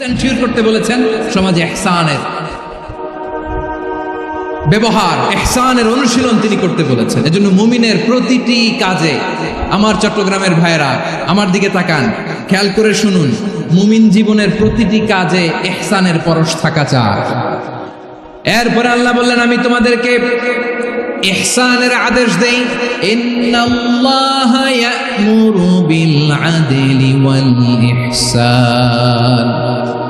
সেন্টিউর করতে বলেছেন, সমাজে ইহসানের ব্যবহার, ইহসানের অনুশীলন তিনি করতে বলেছেন। এজন্য মুমিনের প্রতিটি কাজে, আমার চট্টগ্রামের ভাইরা আমার দিকে তাকান, খেয়াল করে শুনুন, মুমিন জীবনের প্রতিটি কাজে ইহসানের পরশ থাকা চাই। এরপরে আল্লাহ বললেন, আমি তোমাদেরকে ইহসানের আদেশ দেই। ইন্নাল্লাহা ইয়া'মুরু বিল আদলি ওয়াল ইহসান।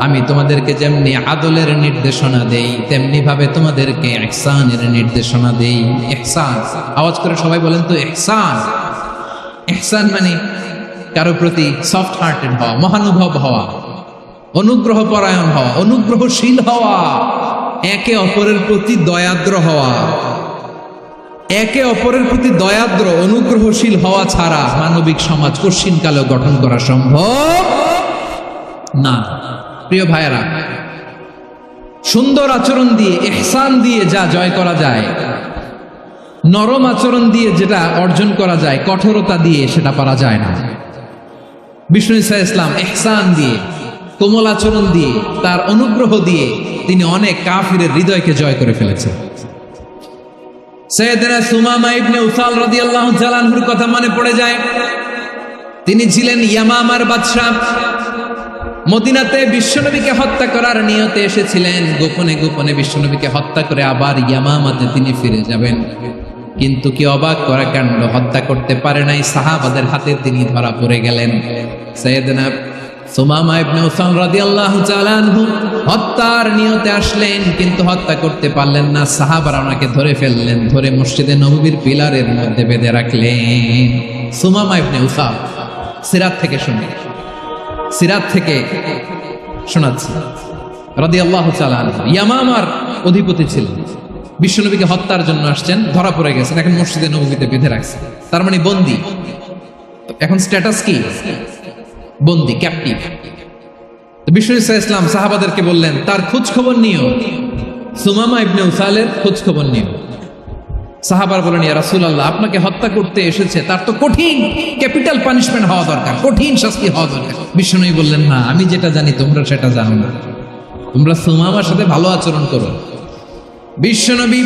আমি তোমাদেরকে যেমনি আদলের নির্দেশনা দেই, তেমনি ভাবে তোমাদেরকে ইহসানের নির্দেশনা দেই। ইহসান, আওয়াজ করে সবাই বলেন তো ইহসান। ইহসান মানে কারো প্রতি সফট হার্টেড হওয়া, মহানুভব হওয়া, অনুগ্রহ পরায়ণ হওয়া, অনুগ্রহশীল হওয়া, একে অপরের প্রতি দয়াদ্র হওয়া। একে অপরের প্রতি দয়াদ্র অনুগ্রহশীল হওয়া ছাড়া মানবিক সমাজ কশিনকালেও গঠন করা সম্ভব না। প্রিয় ভাইয়েরা, সুন্দর আচরণ দিয়ে, ইহসান দিয়ে যা জয় করা যায়, নরম আচরণ দিয়ে যেটা অর্জন করা যায়, কঠোরতা দিয়ে সেটা পারা যায় না। বিষ্ণু ঈসা ইসলাম ইহসান দিয়ে, কোমল আচরণ দিয়ে, তার অনুগ্রহ দিয়ে তিনি অনেক কাফিরের হৃদয়কে জয় করে ফেলেছেন। সাইয়েদনা সুমামা ইবনে উসাল রাদিয়াল্লাহু তাআলা আনহুর কথা মনে পড়ে যায়। তিনি ছিলেন ইয়ামামার বাদশা। মদিনাতে বিশ্বনবীকে হত্যা করার নিয়তে এসেছিলেন। গোপনে গোপনে বিশ্বনবীকে হত্যা করে আবার ইয়ামামাতে তিনি ফিরে যাবেন। কিন্তু কি অবাক করা কাণ্ড, হত্যা করতে পারে নাই, সাহাবাদের হাতে তিনি ধরা পড়ে গেলেন। সাইয়েদনা সুমামা ইবনে উসাল রাদিয়াল্লাহু তাআলা আনহু হত্যার নিয়তে আসলেন, কিন্তু হত্যা করতে পারলেন না। সাহাবারা ওনাকে ধরে ফেললেন, ধরে মসজিদে নববীর পিলারের মধ্যে বেঁধে রাখলেন। সুমামা ইবনে উসাল, সিরাত থেকে শুনে, সিরাত থেকে শোনাচ্ছি, রাদিয়াল্লাহু তাআলা আনহু ইয়ামামার অধিপতি ছিলেন। বিশ্বনবীকে হত্যার জন্য আসছেন, ধরা পড়ে গেছেন, এখন মসজিদে নববীতে বেঁধে রাখছে, তার মানে বন্দী। এখন স্ট্যাটাস কি? বন্দী, ক্যাপটিভ। বিষ্ণু ঈসা ইসলাম সাহাবাদেরকে বললেন, তার খোঁজ খবর নিও, সুমামা ইবনে উসালের খোঁজ খবর নিও। সাহাবার বলেন, ইয়া রাসূলুল্লাহ, আপনাকে হত্যা করতে এসেছে, তার তো কঠিন ক্যাপিটাল পানিশমেন্ট হওয়া দরকার, কঠিন শাস্তি হওয়া দরকার। বিষ্ণুই বললেন, না, আমি যেটা জানি তোমরা সেটা জানো না, তোমরা সুমামার সাথে ভালো আচরণ করো। বিশ্বনবী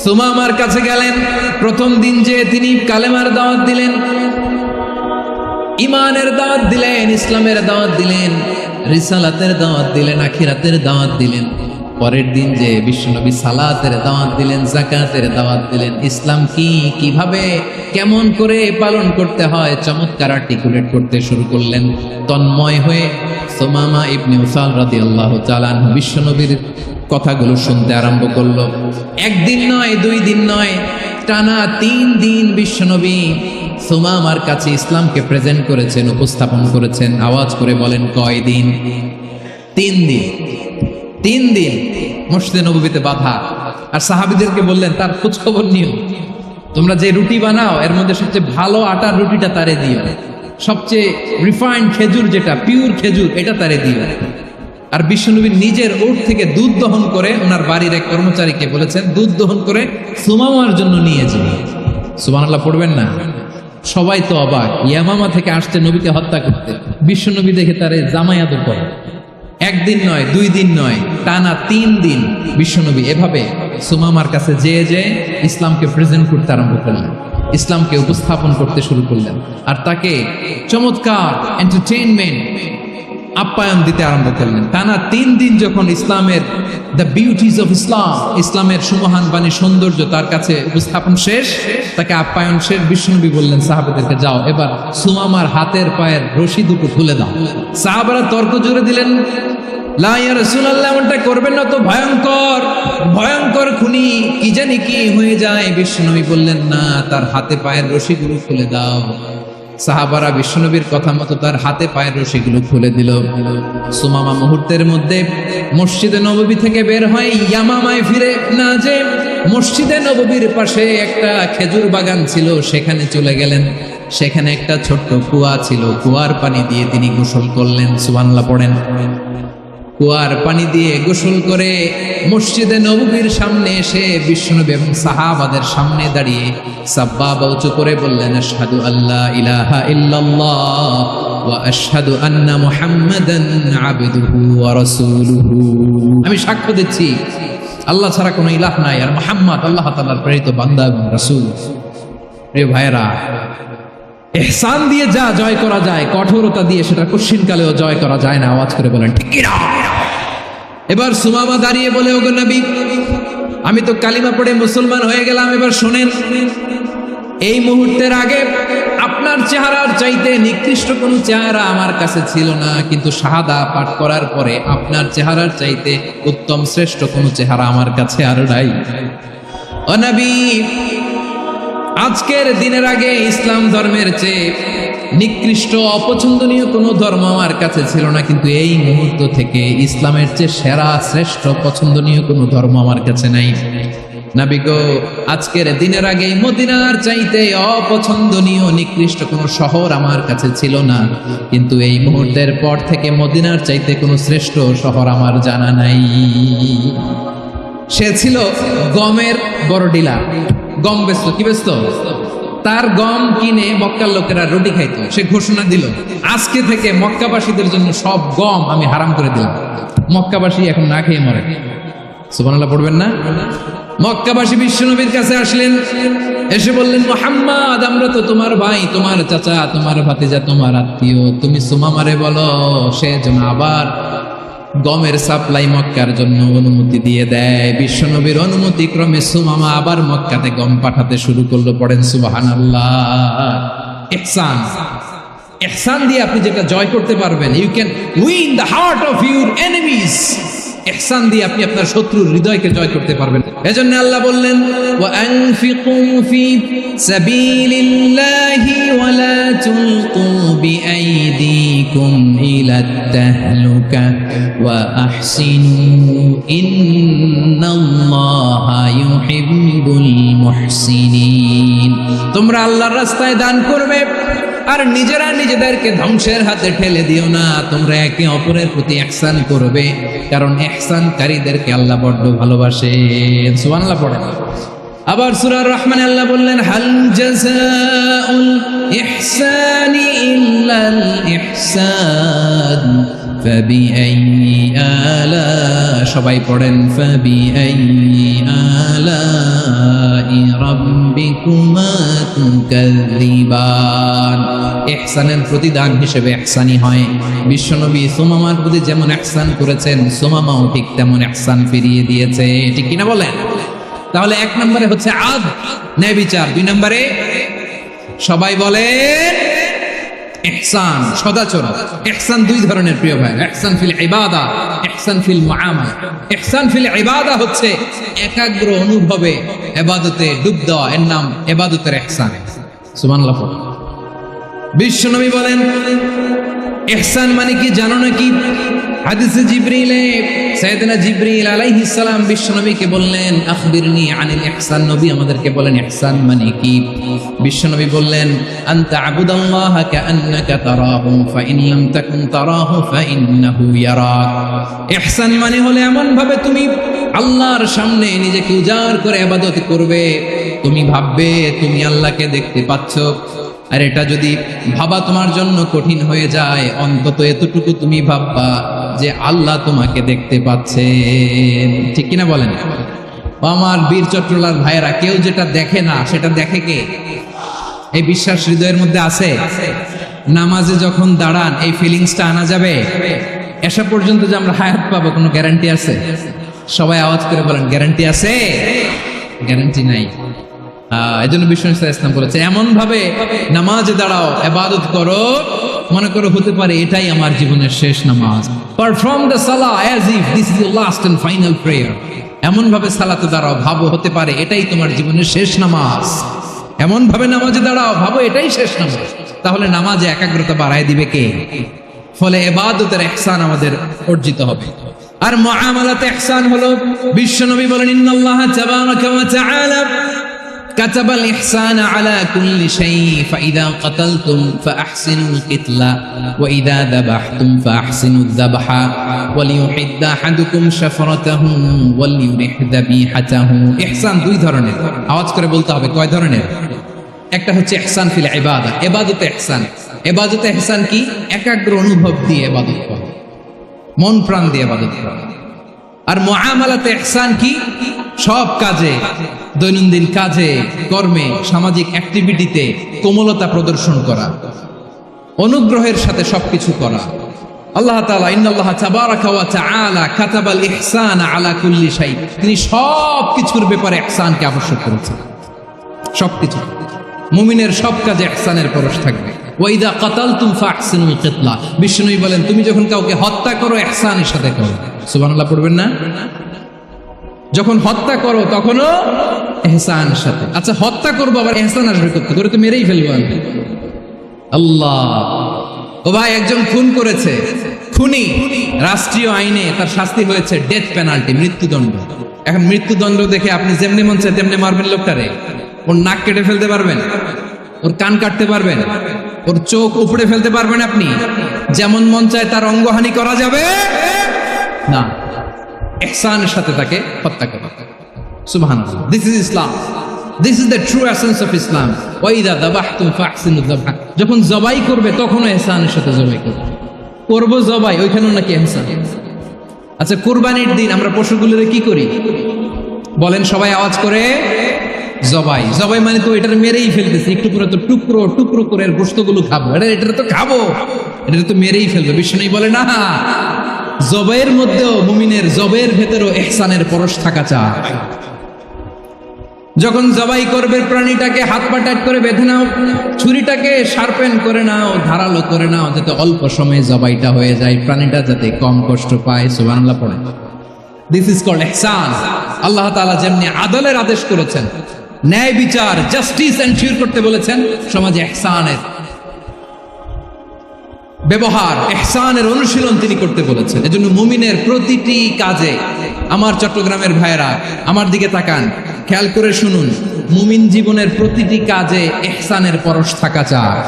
সুমামার কাছে গেলেন। প্রথম দিন যে তিনি কালেমার দাওয়াত দিলেন, ইমানের দাওয়াত দিলেন, ইসলামের দাওয়াত দিলেন, রিসালাতের দাওয়াত দিলেন, আখিরাতের দাওয়াত দিলেন। পরের দিন যে বিশ্বনবী সালাতের দাওয়াত দিলেন, যাকাতের দাওয়াত দিলেন, ইসলাম কি, কিভাবে, কেমন করে পালন করতে হয়, চমৎকার আর্টিকুলেট করতে শুরু করলেন। তন্ময় হয়ে সুমামা ইবনে উসাল রাদিয়াল্লাহু তাআলা আনহু বিশ্বনবীর কথাগুলো শুনতে আরম্ভ করলো। একদিন নয়, 2 দিন নয়, টানা 3 দিন বিশ্বনবী সুমামার কাছে ইসলামকে প্রেজেন্ট করেছেন, উপস্থাপন করেছেন। আওয়াজ করে বলেন, কয় দিন? 3 দিন। 3 দিন মসজিদে নববীতে বাধা। আর সাহাবীদেরকে বললেন, তার খোঁজ খবর নিও, তোমরা যে রুটি বানাও এর মধ্যে সবচেয়ে ভালো আটার রুটিটা তারে দিও, সবচেয়ে রিফাইন্ড খেজুর, যেটা পিওর খেজুর, এটা তারে দিও। আর বিশ্বনবী নিজের ওট থেকে দুধ দহন করে, ওনার বাড়ির এক কর্মচারীকে বলেছেন, দুধ দহন করে সুমামার জন্য নিয়ে যাবে। সুবহানাল্লাহ পড়বেন না? সবাই তো অবাক, ইয়ামামা থেকে আসছে নবীকে হত্যা করতে, বিশ্বনবী দেখে তারে জামাই আদর করে। 1 দিন নয়, 2 দিন নয়, টানা 3 দিন বিশ্বনবী এভাবে সুমামার কাছে যেয়ে যেয়ে ইসলামকে প্রেজেন্ট করতে আরম্ভ করলেন, ইসলামকে উপস্থাপন করতে শুরু করলেন। আর তাকে চমৎকার এন্টারটেইনমেন্ট, আপ্যায়ন দিতে আরম্ভ করলেন। টানা 3 দিন যখন ইসলামের দ্য বিউটিজ অফ ইসলাম, ইসলামের সুমহান বাণী, সৌন্দর্য তার কাছে উপস্থাপন শেষ, তাকে আপ্যায়ন শেষ, বিশ্বনবী বললেন সাহাবাদেরকে, যাও এবার সুমামার হাতের পায়ের রশি দুটো খুলে দাও। সাহাবারা তর্ক জুড়ে দিলেন, লা ইয়া রাসূলুল্লাহ, এমনটা করবেন না, তো ভয়ঙ্কর, ভয়ঙ্কর খুনি, কি জানি কি হয়ে যায়। বিশ্বনবী বললেন, না, তার হাতে পায়ের রশিগুলো খুলে দাও। সাহাবারা বিশ্বনবীর কথা মতো তার হাতে পায়ের রশিগুলো খুলে দিল। সুমামা মুহূর্তের মধ্যে মসজিদে নববী থেকে বের হয়, ইয়ামামায় ফিরে না যে মসজিদে নববীর পাশে একটা খেজুর বাগান ছিল, সেখানে চলে গেলেন। সেখানে একটা ছোট্ট কুয়া ছিল, কুয়ার পানি দিয়ে তিনি গোসল করলেন। সুবহানাল্লাহ পড়েন। কুয়ার পানি দিয়ে গোসল করে মসজিদে নববীর সামনে এসে বিশ্বনবী এবং সাহাবাদের সামনে দাঁড়িয়ে সাব্বাবা উঁচু করে বললেন, আশহাদু আল্লা ইলাহা ইল্লাল্লাহ ওয়া আশহাদু আন্না মুহাম্মাদান আবদুহু ওয়া রাসূলুহু। আমি সাক্ষ্য দিচ্ছি আল্লাহ ছাড়া কোনো ইলাহ নাই, আর মুহাম্মদ আল্লাহ তাআলার প্রেরিত বান্দা এবং রাসূল। প্রিয় ভাইয়েরা, ইহসান দিয়ে যা জয় করা যায়, কঠোরতা দিয়ে সেটা কঠিনকালেও জয় করা যায় না। আওয়াজ করে বলেন ঠিক কি না? এবার সুমামা দাঁড়িয়ে বলে, ওগো নবী, আমি তো কালিমা পড়ে মুসলমান হয়ে গেলাম, এবার শোনেন, এই মুহূর্তের আগে আপনার চেহারার চাইতে নিকৃষ্ট কোনো চেহারা আমার কাছে ছিল না, কিন্তু শাহাদা পাঠ করার পরে আপনার চেহারার চাইতে উত্তম শ্রেষ্ঠ কোনো চেহারা আমার কাছে আর নাই। ও নবী, আজকের দিনের আগে ইসলাম ধর্মের চেয়ে নিকৃষ্ট অপছন্দনীয় কোনো ধর্ম আমার কাছে ছিল না, কিন্তু এই মুহূর্ত থেকে ইসলামের চেয়ে সেরা শ্রেষ্ঠ পছন্দনীয় কোনো ধর্ম আমার কাছে নাই। নবী গো, আজকের দিনের আগে মদিনার চাইতে অপছন্দনীয় নিকৃষ্ট কোনো শহর আমার কাছে ছিল না, কিন্তু এই মুহূর্তের পর থেকে মদিনার চাইতে কোনো শ্রেষ্ঠ শহর আমার জানা নাই। সে ছিল গমের বড় ডিলার, গম বেচত। কি বেচত? তার গম কিনে মক্কার লোকেরা রুটি খাইতো। সে ঘোষণা দিল, আজকে থেকে মক্কাবাসীদের জন্য সব গম আমি হারাম করে দিলাম, মক্কাবাসী এখন না খেয়ে মরে। সুবহানাল্লাহ পড়বেন না? মক্কাবাসী বিশ্বনবীর কাছে আসলেন, এসে বললেন, মুহাম্মদ, আমরা তো তোমার ভাই, তোমার চাচা, তোমার ভাতিজা, তোমার আত্মীয়, তুমি সুমামারে বলো সে যেন আবার গমের সাপ্লাই মক্কার জন্য অনুমতি দিয়ে দেয়। বিশ্বনবীর অনুমতি ক্রমে সুমামা আবার মক্কাতে গম পাঠাতে শুরু করলো। পড়েন সুবহানাল্লাহ। ইহসান, ইহসান দিয়ে আপনি যেটা জয় করতে পারবেন, you can win the heart of your enemies. ইহসান দিয়ে আপনি আপনার শত্রুর হৃদয়কে জয় করতে পারবেন। এজন্য আল্লাহ বললেন, ওয়া আনফিকু ফি সাবিলিল্লাহি ওয়া লা তুলকু বিআইদিকুম ইলাত তাহলুকা ওয়া আহসিনু ইন্নাল্লাহা ইউহিব্বুল মুহসিনিন। তোমরা আল্লাহর রাস্তায় দান করবে আর নিজেরা নিজেদেরকে ধ্বংসের হাতে ঠেলে দিও না। তোমরা একে অপরের প্রতি ইহসান করবে, কারণ ইহসানকারীদেরকে আল্লাহ বড় ভালোবাসেন। সুবহানাল্লাহ পড়েন। আবার সূরা রহমানে আল্লাহ বললেন, হাল জাযাউল ইহসানি ইল্লাল ইহসান ফাবিআইয়ি আলা, সবাই পড়েন, ফাবিআইয়ি আলাই রাব্বিকুমা তুকাযযিবান। ইহসানের প্রতিদান হিসেবে ইহসানি হয়। বিশ্বনবী সুমামার প্রতি যেমন ইহসান করেছেন, সুমামাও ঠিক তেমন ইহসান ফিরিয়ে দিয়েছে। ঠিক কিনা বলেন? তাহলে এক নম্বরে হচ্ছে আদ, ন্যায় বিচার। দুই নম্বরে সবাই বলেন ইহসান, সদাচরণ। ইহসান দুই ধরনের প্রিয় ভাই, ইহসান ফিল ইবাদা, ইহসান ফিল মুআমালা। ইহসান ফিল ইবাদা হচ্ছে একাগ্র অনুভবে ইবাদতে ডুব দেওয়া, এর নাম ইবাদতের ইহসান। সুবহানাল্লাহ। বিশ্বনবী বলেন ইহসান মানে কি জানো নাকি? হাদিসে জিবরিলে সাইয়েদনা জিবরিল আলাইহিস সালাম বিশ্বনবীকে বললেন, আখবিরনি আনিল ইহসান। নবী আমাদেরকে বলেন ইহসান মানে কি? বিশ্বনবী বললেন, আনতা আবুদাল্লাহা কাআন্নাকা তারাহু ফাইন লাম তাকুন তারাহু ফাইন্নাহু ইয়ারাক। ইহসান মানে হলো এমন ভাবে তুমি আল্লাহর সামনে নিজেকে উজাড় করে ইবাদত করবে, তুমি ভাববে তুমি আল্লাহকে দেখতে পাচ্ছ। আর এটা যদি ভাবা তোমার জন্য কঠিন হয়ে যায়, অন্তত এতটুকু তুমি ভাববা যে আল্লাহ তোমাকে দেখতে পাচ্ছেন। ঠিক কিনা বলেন? আমার বীর চট্টলার ভাইয়েরা, কেউ যেটা দেখে না সেটা দেখে কে? এই বিশ্বাস হৃদয়ের মধ্যে আছে? নামাজে যখন দাঁড়ান এই ফিলিংসটা আনা যাবে? এসা পর্যন্ত যে আমরা হায়াত পাবো কোনো গ্যারান্টি আছে? সবাই আওয়াজ করে বলেন, গ্যারান্টি আছে? গ্যারান্টি নাই। এই জন্য বিষ্ণু ইসলাম বলেছে, এমন ভাবে নামাজে দাঁড়াও, ইবাদত করো, মনে করো হতে পারে এটাই আমার জীবনের শেষ নামাজ। পারফর্ম দ্য সালাহ as if this is your last and final prayer. এমন ভাবে সালাতে দাঁড়াও, ভাবো হতে পারে এটাই তোমার জীবনের শেষ নামাজ। এমন ভাবে নামাজে দাঁড়াও, ভাবো এটাই শেষ নামাজ। তাহলে নামাজে একাগ্রতা বাড়ায় দিবে কে? ফলে ইবাদতের ইহসান আমাদের অর্জিত হবে। আর মুআমালাতে ইহসান হলো, বিশ্বনবী বলেন, ইন্নাল্লাহা তাবারাকা ওয়া তাআলা কাতাবাল ইহসানা আলা কুল্লি শাই ফাইদা কাতালতুম ফাআহসিনুল কিতলা ওয়া ইযা যাবাহতুম ফাআহসিনুয যাবহা ওয়ালিয়ুহিদ্দা আহাদুকুম শাফরাতাহু ওয়ালিয়ুরিহ যাবিহাতাহু। ইহসান দুই ধরনের, আওয়াজ করে বলতে হবে কয় ধরনের? একটা হচ্ছে ইহসান ফিল ইবাদা, ইবাদতে ইহসান। ইবাদতে ইহসান কি? একাগ্র অনুভব দিয়ে ইবাদত করা, মন প্রাণ দিয়ে ইবাদত করা। আর মুআমালাতে ইহসান কি? সব কাজে, দৈনন্দিন কাজে, কর্মে, সামাজিক অ্যাক্টিভিটিতে কোমলতা প্রদর্শন করা, অনুগ্রহের সাথে সবকিছু করা। আল্লাহ তাআলা ইন্নাল্লাহা তাবারাকা ওয়া তাআলা কাতাবাল ইহসানা আলা কুল্লি শাই, তিনি সব কিছুর ব্যাপারে ইহসানকে আবশ্যক করেছেন। সবকিছু, মুমিনের সব কাজে ইহসানের পরশ থাকবে। ওয়া ইযা কাতালতুম ফাহসিনুল কিতলা, বিষ্ণু বলেন তুমি যখন কাউকে হত্যা করো ইহসানের সাথে করো। সুবহানাল্লাহ পড়বেন না? যখন হত্যা করো তখনও ইহসানের সাথে। আচ্ছা, হত্যা করবো আবার ইহসান আসবে করতে, করে তো মেরেই ফেলবো আমি। আল্লাহ, ও ভাই একজন খুন করেছে, খুনি, রাষ্ট্রীয় আইনে তার শাস্তি হয়েছে ডেথ পেনাল্টি, মৃত্যুদণ্ড। এখন মৃত্যুদণ্ড দেখে আপনি যেমনি মন চায় তেমনি মারবেন লোকটারে? ওর নাক কেটে ফেলতে পারবেন? ওর কান কাটতে পারবেন? ওর চোখ উপড়ে ফেলতে পারবেন আপনি? যেমন মন চায় তার অঙ্গহানি করা যাবে না, ইহসানের সাথে তাকে হত্যা করা। সুবহানাল্লাহ, this is Islam, this is the true essence of Islam. ওয়া ইযা যাবাহতুম ফাহসিনুয যাবহা, যখন জবাই করবে তখনও ইহসানের সাথে জবাই করবে। করব জবাই, ওইখানেও নাকি ইহসান। আচ্ছা, কুরবানির দিন আমরা পশুগুলোরে কি করি বলেন সবাই আওয়াজ করে? জবাই। জবাই মানে তো এটার মেরেই ফেলতেছি, একটু পরে তো টুকরো টুকরো করে গোশতগুলো খাবো, এটা তো খাবো, এটা তো মেরেই ফেলবে। বিষ্ণু বলে না, জবাইয়ের মধ্যেও, মুমিনের জবাইয়ের ভেতরেও ইহসানের পরশ থাকা চাই। যখন জবাই করবে প্রাণীটাকে হাত পা টাইট করে বেঁধে নাও, ছুরিটাকে শার্পেন করে নাও, ধারালো করে নাও, যাতে অল্প সময়ে জবাইটা হয়ে যায়, প্রাণীটা যাতে কম কষ্ট পায়। সুবহানাল্লাহ পড়ে। দিস ইজ কল্ড ইহসান। আল্লাহ তাআলা যেমনি আদলের আদেশ করেছেন, ন্যায় বিচার, জাস্টিস এনশিওর করতে বলেছেন, সমাজে ইহসানের ব্যবহার, ইহসানের অনুশীলন তিনি করতে বলেছেন। এজন্য মুমিনের প্রতিটি কাজে, আমার চট্টগ্রামের ভাইয়েরা আমার দিকে তাকান, খেয়াল করে শুনুন, মুমিন জীবনের প্রতিটি কাজে ইহসানের পরশ থাকা চাই।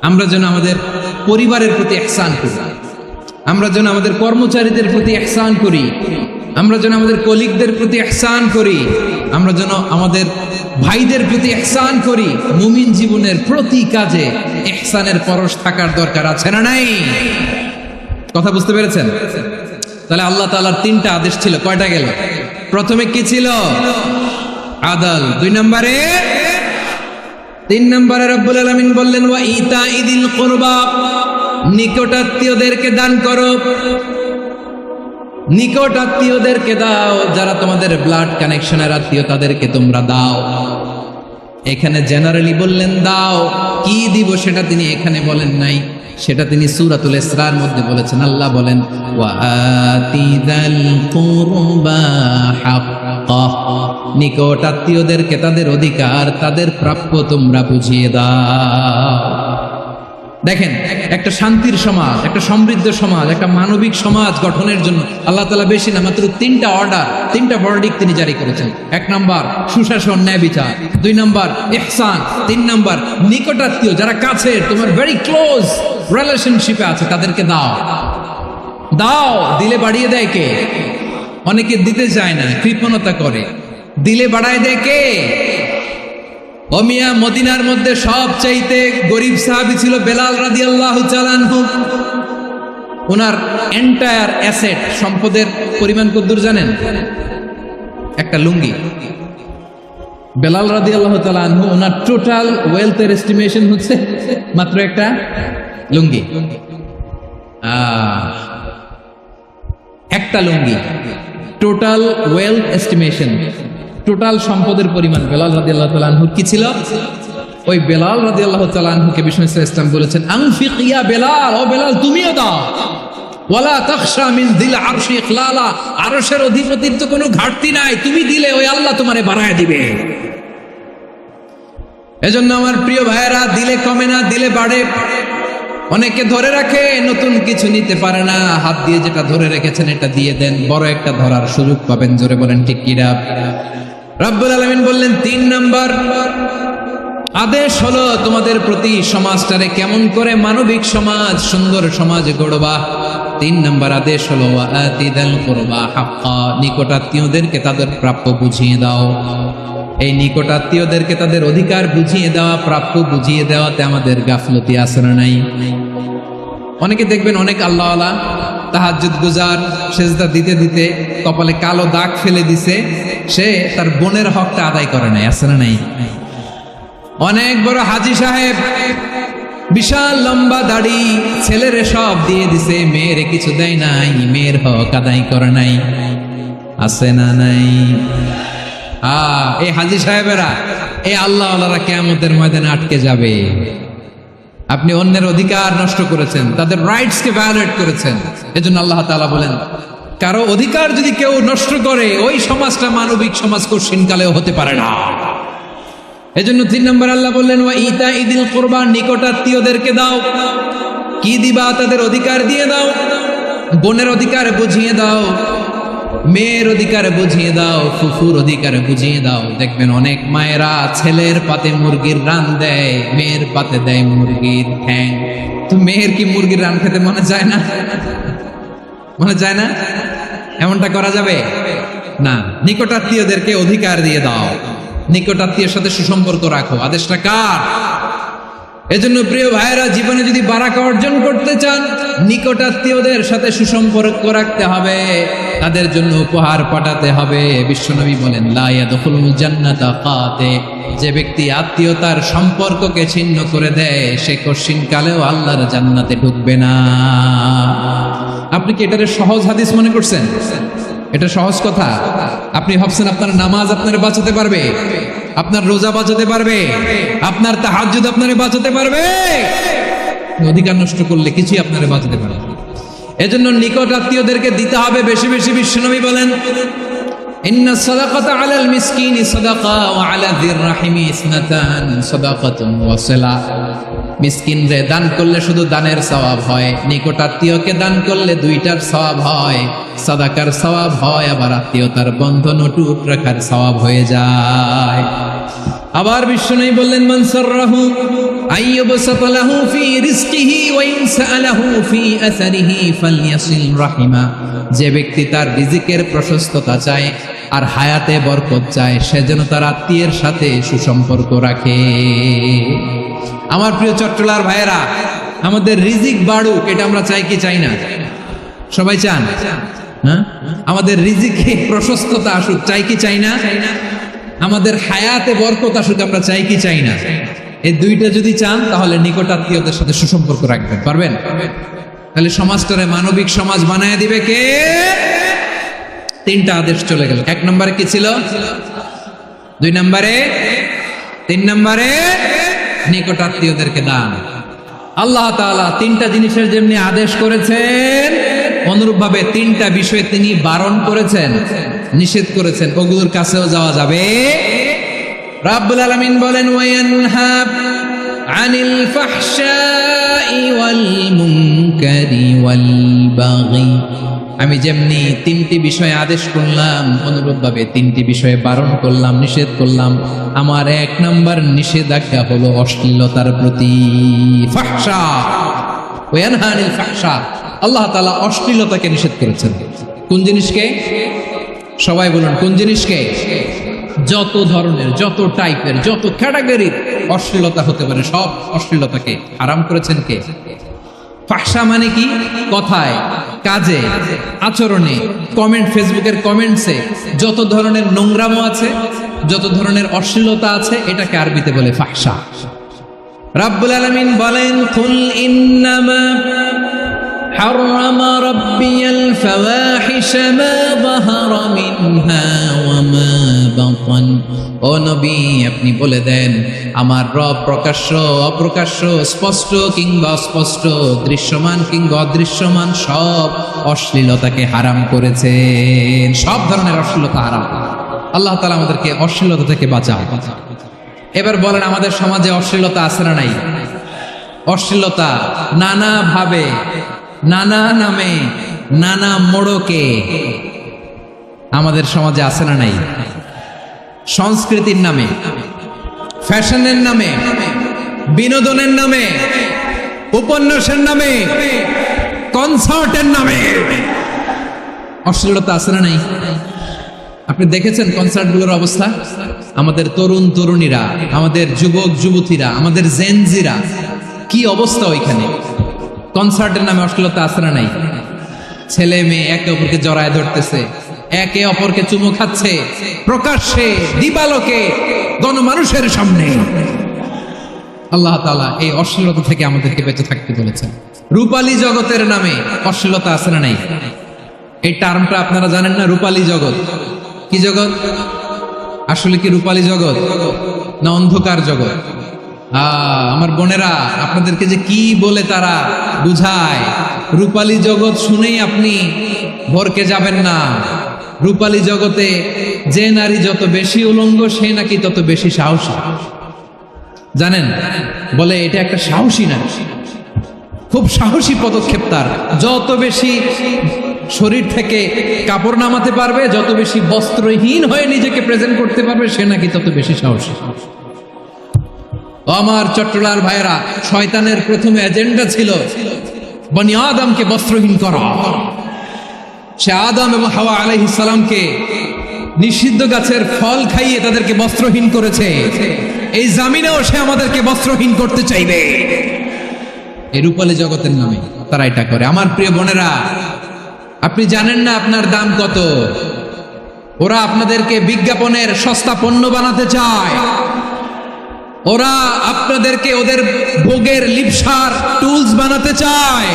আমরা যেন আমাদের পরিবারের প্রতি ইহসান করি, আমরা যেন আমাদের কর্মচারীদের প্রতি ইহসান করি, আমরা যেন আমাদের কলিগদের প্রতি ইহসান করি, আমরা যেন আমাদের ভাইদের প্রতি ইহসান করি। মুমিন জীবনের প্রতি কাজে ইহসানের পরশ থাকার দরকার আছে না নাই? কথা বুঝতে পেরেছেন? তাহলে আল্লাহ তাআলার তিনটা আদেশ ছিল, কয়টা গেল? প্রথমে কি ছিল? আদল। তিন নম্বরে রব্বুল আলামিন বললেন ওয়া ইতাইদিল কুরবা, নিকটাত্মীয়দেরকে দান করো, নিকট আত্মীয়দেরকে দাও, যারা তোমাদের ব্লাড কানেকশনের আত্মীয় তাদেরকে তোমরা দাও। এখানে জেনারেলি বললেন দাও, কি দিব সেটা তিনি এখানে বলেন নাই, সেটা তিনি সূরাতুল ইসরার মধ্যে বলেছেন। আল্লাহ বলেন ওয়া আতিদাল কুরবা হাক্কা, নিকট আত্মীয়দেরকে তাদের অধিকার, তাদের প্রাপ্য তোমরা বুঝিয়ে দাও। দেখেন, একটা শান্তির সমাজ, একটা সমৃদ্ধ সমাজ, একটা মানবিক সমাজ গঠনের জন্য আল্লাহ তাআলা বেশি না, মাত্র তিনটা অর্ডার, তিনটা ভার্ডিক্ট তিনি জারি করেছেন। 1 নাম্বার সুশাসন, ন্যায় বিচার। 2 নাম্বার ইহসান। 3 নাম্বার নিকটাত্মীয়, যারা কাছে, তোমার ভেরি ক্লোজ রিলেশনশিপে আছে, তাদেরকে দাও। দাও, দিলে বাড়িয়ে দেয় কে? অনেকে দিতে চায় না, কৃপণতা করে। দিলে বাড়ায় দেয় কে? ও মিয়া, মদিনার মধ্যে সবচাইতে গরিব সাহাবী ছিল বেলাল রাদিয়াল্লাহু তাআলা আনহু। ওনার এন্টায়ার অ্যাসেট, সম্পদের পরিমাণ কতদূর জানেন? একটা লুঙ্গি। বেলাল রাদিয়াল্লাহু তাআলা আনহু, ওনার টোটাল ওয়েলথের এস্টিমেশন হচ্ছে মাত্র একটা লুঙ্গি। একটা লুঙ্গি, টোটাল ওয়েলথ এস্টিমেশন, টোটাল সম্পদের পরিমাণ বেলাল রাদিয়াল্লাহু তাআলা আনহু কি ছিল? ওই বেলাল রাদিয়াল্লাহু তাআলা আনহুকে বিষ্ণু ইসলাম বলেছেন আনফিক ইয়া বেলাল, ও বেলাল তুমিও দাও। ওয়ালা তাখশা মিন যিল আরশি ইখলালা, আরশের অধিপতির তো কোনো ঘাটতি নাই, তুমি দিলে ওই আল্লাহ তোমারে বাড়ায় দিবে। এজন্য আমার প্রিয় ভাইয়েরা, দিলে কমে না, দিলে বাড়ে। অনেকে ধরে রাখে, নতুন কিছু নিতে পারে না, হাত দিয়ে যেটা ধরে রেখেছেন এটা দিয়ে দেন, বড় একটা ধরার সুযোগ পাবেন। জোরে বলেন ঠিক কিনা? রব্বুল আলামিন বললেন ৩ নাম্বার আদেশ হলো তোমাদের প্রতি সমাজটারে কেমন করে মানবিক সমাজ, সুন্দর সমাজ গড়বা। ৩ নাম্বার আদেশ হলো আতিদাল কুরবা হাক্কা, নিকটাত্মীয়দেরকে তাদের প্রাপ্য বুঝিয়ে দাও। এই নিকটাত্মীয়দেরকে তাদের অধিকার বুঝিয়ে দেওয়া, প্রাপ্য বুঝিয়ে দেওয়াতে আমাদের গাফলতি আছে না নাই? অনেকে দেখবেন অনেক আল্লাহওয়ালা তাহাজ্জুদ গুজার, সেজদা দিতে দিতে কপালে কালো দাগ ফেলে দিছে, সে তার বোনের হকটা আদায় করে নাই, আছে না নাই? অনেক বড় হাজী সাহেব, বিশাল লম্বা দাড়ি, ছেলেরে সব দিয়ে দিছে, মেয়েরে কিছু দেয় নাই, মেয়ের হক আদায় করে নাই, আছে না নাই? এই হাজী সাহেবেরা, এই আল্লাহওয়ালারা কিয়ামতের ময়দানে আটকে যাবে। আপনি অন্যের অধিকার নষ্ট করেছেন, তাদের রাইটস কে ভায়োলেট করেছেন। এজন্য আল্লাহ তাআলা বলেন, কারো অধিকার যদি কেউ নষ্ট করে, ওই সমাজটা মানবিক সমাজ কঠিনকালেও হতে পারে না। এজন্য ৩ নম্বর আল্লাহ বললেন, ওয়া ইতা ইদিল কুরবা, নিকটাত্মীয়দেরকে দাও। কি দিবা? তাদের অধিকার দিয়ে দাও। বোনের অধিকার বুঝিয়ে দাও, মেয়ের অধিকার বুঝিয়ে দাও, ফুফুর অধিকার বুঝিয়ে দাও। দেখবেন অনেক মায়েরা ছেলের পাতে মুরগির রান দেয়, মেয়ের পাতে দেয় মুরগির ঠ্যাং। তো মেয়ের কি মুরগির রান খেতে মনে যায় না? মনে যায় না? এমনটা করা যাবে না। নিকটাত্মীয়দেরকে অধিকার দিয়ে দাও, নিকটাত্মীয়ের সাথে সুসম্পর্ক রাখো। আদেশটা কার? এজন্য প্রিয় ভাইয়েরা, জীবনে যদি বারাকা অর্জন করতে চান, নিকটাত্মীয়দের সাথে সুসম্পর্ক রাখতে হবে, তাদের জন্য উপহার পাঠাতে হবে। বিশ্বনবী বলেন, লা ইয়াদখুলুল জান্নাতা কাতে, যে ব্যক্তি আত্মীয়তার সম্পর্ককে ছিন্ন করে দেয়, সে কঠিনকালেও আল্লাহর জান্নাতে ঢুকবে না। আপনি কি এটারে সহজ হাদিস মনে করছেন? এটা সহজ কথা? আপনি ভাবছেন আপনার নামাজ আপনারে বাঁচাতে পারবে, আপনার রোজা বাঁচাতে পারবে, আপনার তাহাজ্জুদ আপনারে বাঁচাতে পারবে? অধিকার নষ্ট করলে কিছুই আপনারে বাঁচাতে পারবে না। এজন্য নিকট আত্মীয়দেরকে দিতে হবে বেশি বেশি। বিশ্বনবী বলেন, ইন্না সাদাকাতা আলাল মিসকিনি সাদাকা ওয়া আলা যির রাহিমি ইসনাতান সাদাকাতুন ওয়া সিলা। মিসকিনরে দান করলে শুধু দানের সওয়াব হয়, নিকট আত্মীয়কে দান করলে 2টার সওয়াব হয়, সাদাকার সওয়াব হয়, আবার আত্মীয়তার বন্ধন অটুট রাখার সওয়াব হয়ে যায়। আবার বিশ্বনবী বললেন, মান সাররাহু আইয়ুবসাতা লাহু ফি রিজকিহি ওয়া ইন সাআলাহু ফি আসারিহি ফালইয়াসিল রাহিমা। যে ব্যক্তি তার রিজিকের প্রশস্ততা চায় আর হায়াতে বরকত চায়, সে যেন তার আত্মীয়ের সাথে সুসম্পর্ক রাখে। আমার প্রিয় চট্টলার ভাইয়েরা, আমাদের রিজিক বাড়ুক, এটা আমরা চাই কি চাই না? সবাই চান? হ্যাঁ, আমাদের রিজিকে প্রশস্ততা আসুক, চাই কি চাই না? আমাদের হায়াতে বরকত আসুক, আমরা চাই কি চাই না? এই 2টা যদি চান, তাহলে নিকট আত্মীয়দের সাথে সুসম্পর্ক রাখবেন, পারবেন? তাহলে সমাজটারে মানবিক সমাজ বানায় দিবে কে? 3টা আদেশ চলে গেল। 1 নম্বরে কি ছিল? 2 নম্বরে, 3 নম্বরে নিকট আত্মীয়দেরকে দান। আল্লাহ তাআলা 3টা জিনিসের যেমনি আদেশ করেছেন, অনুরূপভাবে 3টা বিষয়ে তিনি বারণ করেছেন, নিষেধ করেছেন। ওগুলোর কাছেও যাওয়া যাবে। রাব্বুল আলামিন বলেন, ওয়ায়ানহা আনিল ফাহশাই ওয়াল মুনকারি ওয়াল বাগি। আমি যেমনি 3টি বিষয়ে আদেশ করলাম, অনুরূপভাবে 3টি বিষয়ে বারণ করলাম, নিষেধ করলাম। আমার 1 নম্বর নিষেধাজ্ঞা হলো অশ্লীলতার প্রতি। ফাহশা, ওয়ায়ানহা আনিল ফাহশা, আল্লাহ তাআলা অশ্লীলতাকে নিষেধ করেছেন। কোন জিনিসকে? সবাই বলুন, কোন জিনিসকে? যত ধরনের, যত টাইপের, যত ক্যাটাগরির অশ্লীলতা হতে পারে, সব অশ্লীলতাকে হারাম করেছেন কে? ফাহশা মানে কি? কথায়, কাজে, আচরণে, কমেন্ট, ফেসবুকের কমেন্টসে যত ধরনের নোংরামো আছে, যত ধরনের অশ্লীলতা আছে, এটাকে আরবিতে বলে ফাহশা। রাব্বুল আলামিন বলেন, কুল ইন্নামা حرم ربي الفواحش ما ظهر منها وما بطن। ও নবী, আপনি বলে দেন, আমার রব প্রকাশ্য, অপ্রকাশ্য, স্পষ্ট কিংবা অস্পষ্ট, দৃশ্যমান কিংবা অদৃশ্যমান সব অশ্লীলতাকে হারাম করেছেন। সব ধরনের অশ্লীলতা হারাম। আল্লাহ তাআলা আমাদেরকে অশ্লীলতা থেকে বাঁচান। এবার বলেন, আমাদের সমাজে অশ্লীলতা আছে না নাই? অশ্লীলতা নানা ভাবে, নানা নামে, নানা মোড়কে আমাদের সমাজে আছে না নাই? সংস্কৃতির নামে, ফ্যাশনের নামে, বিনোদনের নামে, উপন্যাসের নামে, কনসার্টের নামে অশ্লীলতা আছে না নাই? আপনি দেখেছেন কনসার্টগুলোর অবস্থা? আমাদের তরুণ তরুণীরা, আমাদের যুবক যুবতীরা, আমাদের জেনজিরা, কি অবস্থা ওইখানে? কনসার্টের নামে অশ্লীলতা আছে না নাই? ছেলে মেয়ে একে অপরকে জড়ায় ধরতেছে, একে অপরকে চুমু খাচ্ছে, প্রকাশ্যে দিবালোকে গণমানুষের সামনে। আল্লাহ তাআলা এই অশ্লীলতা থেকে আমাদেরকে বেঁচে থাকতে বলেছেন। রূপালী জগতের নামে অশ্লীলতা আছে না নাই? এই টার্মটা আপনারা জানেন না? রূপালী জগৎ কি জগৎ? আসলে কি রূপালী জগৎ না অন্ধকার জগৎ? আমার বোনেরা, আপনাদেরকে যে কি বলে তারা বুঝায়, রূপালী জগৎ শুনেই আপনি ভরকে যাবেন না। রূপালী জগতে যে নারী যত বেশি উলঙ্গ, সে নাকি তত বেশি সাহসী। জানেন, বলে এটা একটা সাহসী নারী, খুব সাহসী পদক্ষেপ তার। যত বেশি শরীর থেকে কাপড় নামাতে পারবে, যত বেশি বস্ত্রহীন হয়ে নিজেকে প্রেজেন্ট করতে পারবে, সে নাকি তত বেশি সাহসী। আমার চট্টলার ভাইয়েরা, শয়তানের প্রথমে এজেন্ডা ছিল বনি আদমকে বস্ত্রহীন করা। সে আদম এবং হাওয়া আলাইহিস সালামকে নিষিদ্ধ গাছের ফল খাইয়ে তাদেরকে বস্ত্রহীন করেছে। এই জামিনেও সে আমাদেরকে বস্ত্রহীন করতে চাইবে। এই রূপালী জগতের নামে তারা এটা করে। আমার প্রিয় বোনেরা, আপনি জানেন না আপনার দাম কত। ওরা আপনাদেরকে বিজ্ঞাপনের সস্তা পণ্য বানাতে চায়। ওরা আপনাদেরকে ওদের ভোগের লিপসার টুলস বানাতে চায়।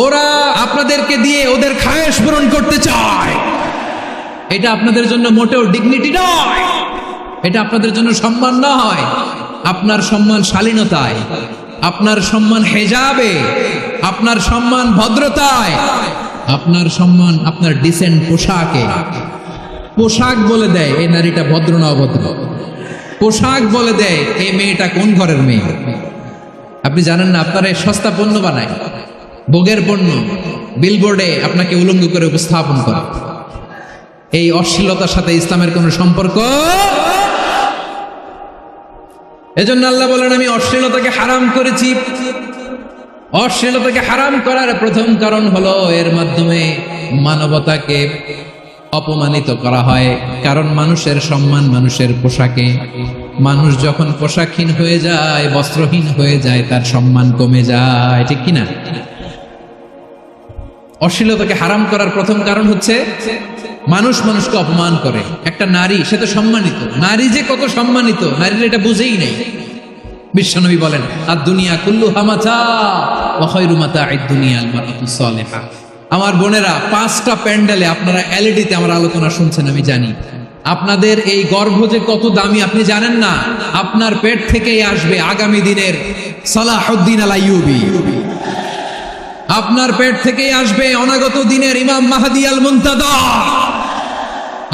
ওরা আপনাদেরকে দিয়ে ওদের খায়েশ পূরণ করতে চায়। এটা আপনাদের জন্য মোটেও ডিগনিটি নয়, এটা আপনাদের জন্য সম্মান নয়। আপনার সম্মান শালীনতায়, আপনার সম্মান হেজাবে, আপনার সম্মান ভদ্রতায়, আপনার সম্মান আপনার ডিসেন্ট পোশাকে। পোশাক বলে দেয় এই নারীটা ভদ্র না অভদ্র। পোশাক বলে দেয় এই মেয়েটা কোন ঘরের মেয়ে। আপনি জানেন না, আপনারা সস্তা পণ্য বানায়, ভোগের পণ্য, বিলবোর্ডে আপনাকে উলঙ্গ করে উপস্থাপন করে। এই অশ্লীলতার সাথে ইসলামের কোনো সম্পর্ক। এজন্য আল্লাহ বলেন, আমি অশ্লীলতাকে হারাম করেছি। অশ্লীলতাকে হারাম করার প্রথম কারণ হলো এর মাধ্যমে মানবতাকে অপমানিত করা হয়। কারণ মানুষের সম্মান মানুষের পোশাকে। মানুষ যখন পোশাকহীন হয়ে যায়, বস্ত্রহীন হয়ে যায়, তার সম্মান কমে যায়, ঠিক কিনা? অশ্লীলতাকে হারাম করার প্রথম কারণ হচ্ছে মানুষ মানুষকে অপমান করে। একটা নারী, সে তো সম্মানিত। নারী যে কত সম্মানিত, নারীরা এটা বুঝেই নেই। বিশ্বনবী বলেন, আর দুনিয়া কুল্লুহা মাতা ওয়া খায়রু মাতা'আদ দুনিয়া আল মারআতুস সালিহা। আমার বোনেরা, 5টা প্যান্ডেলে আপনারা এলইডিতে আমার আলোচনা শুনছেন, আমি জানি। আপনাদের এই গর্ভ যে কত দামি আপনি জানেন না। আপনার পেট থেকেই আসবে আগামী দিনের সালাহুদ্দিন আল আইয়ুবী। আপনার পেট থেকেই আসবে অনাগত দিনের ইমাম মাহদী আল মুনতাদর।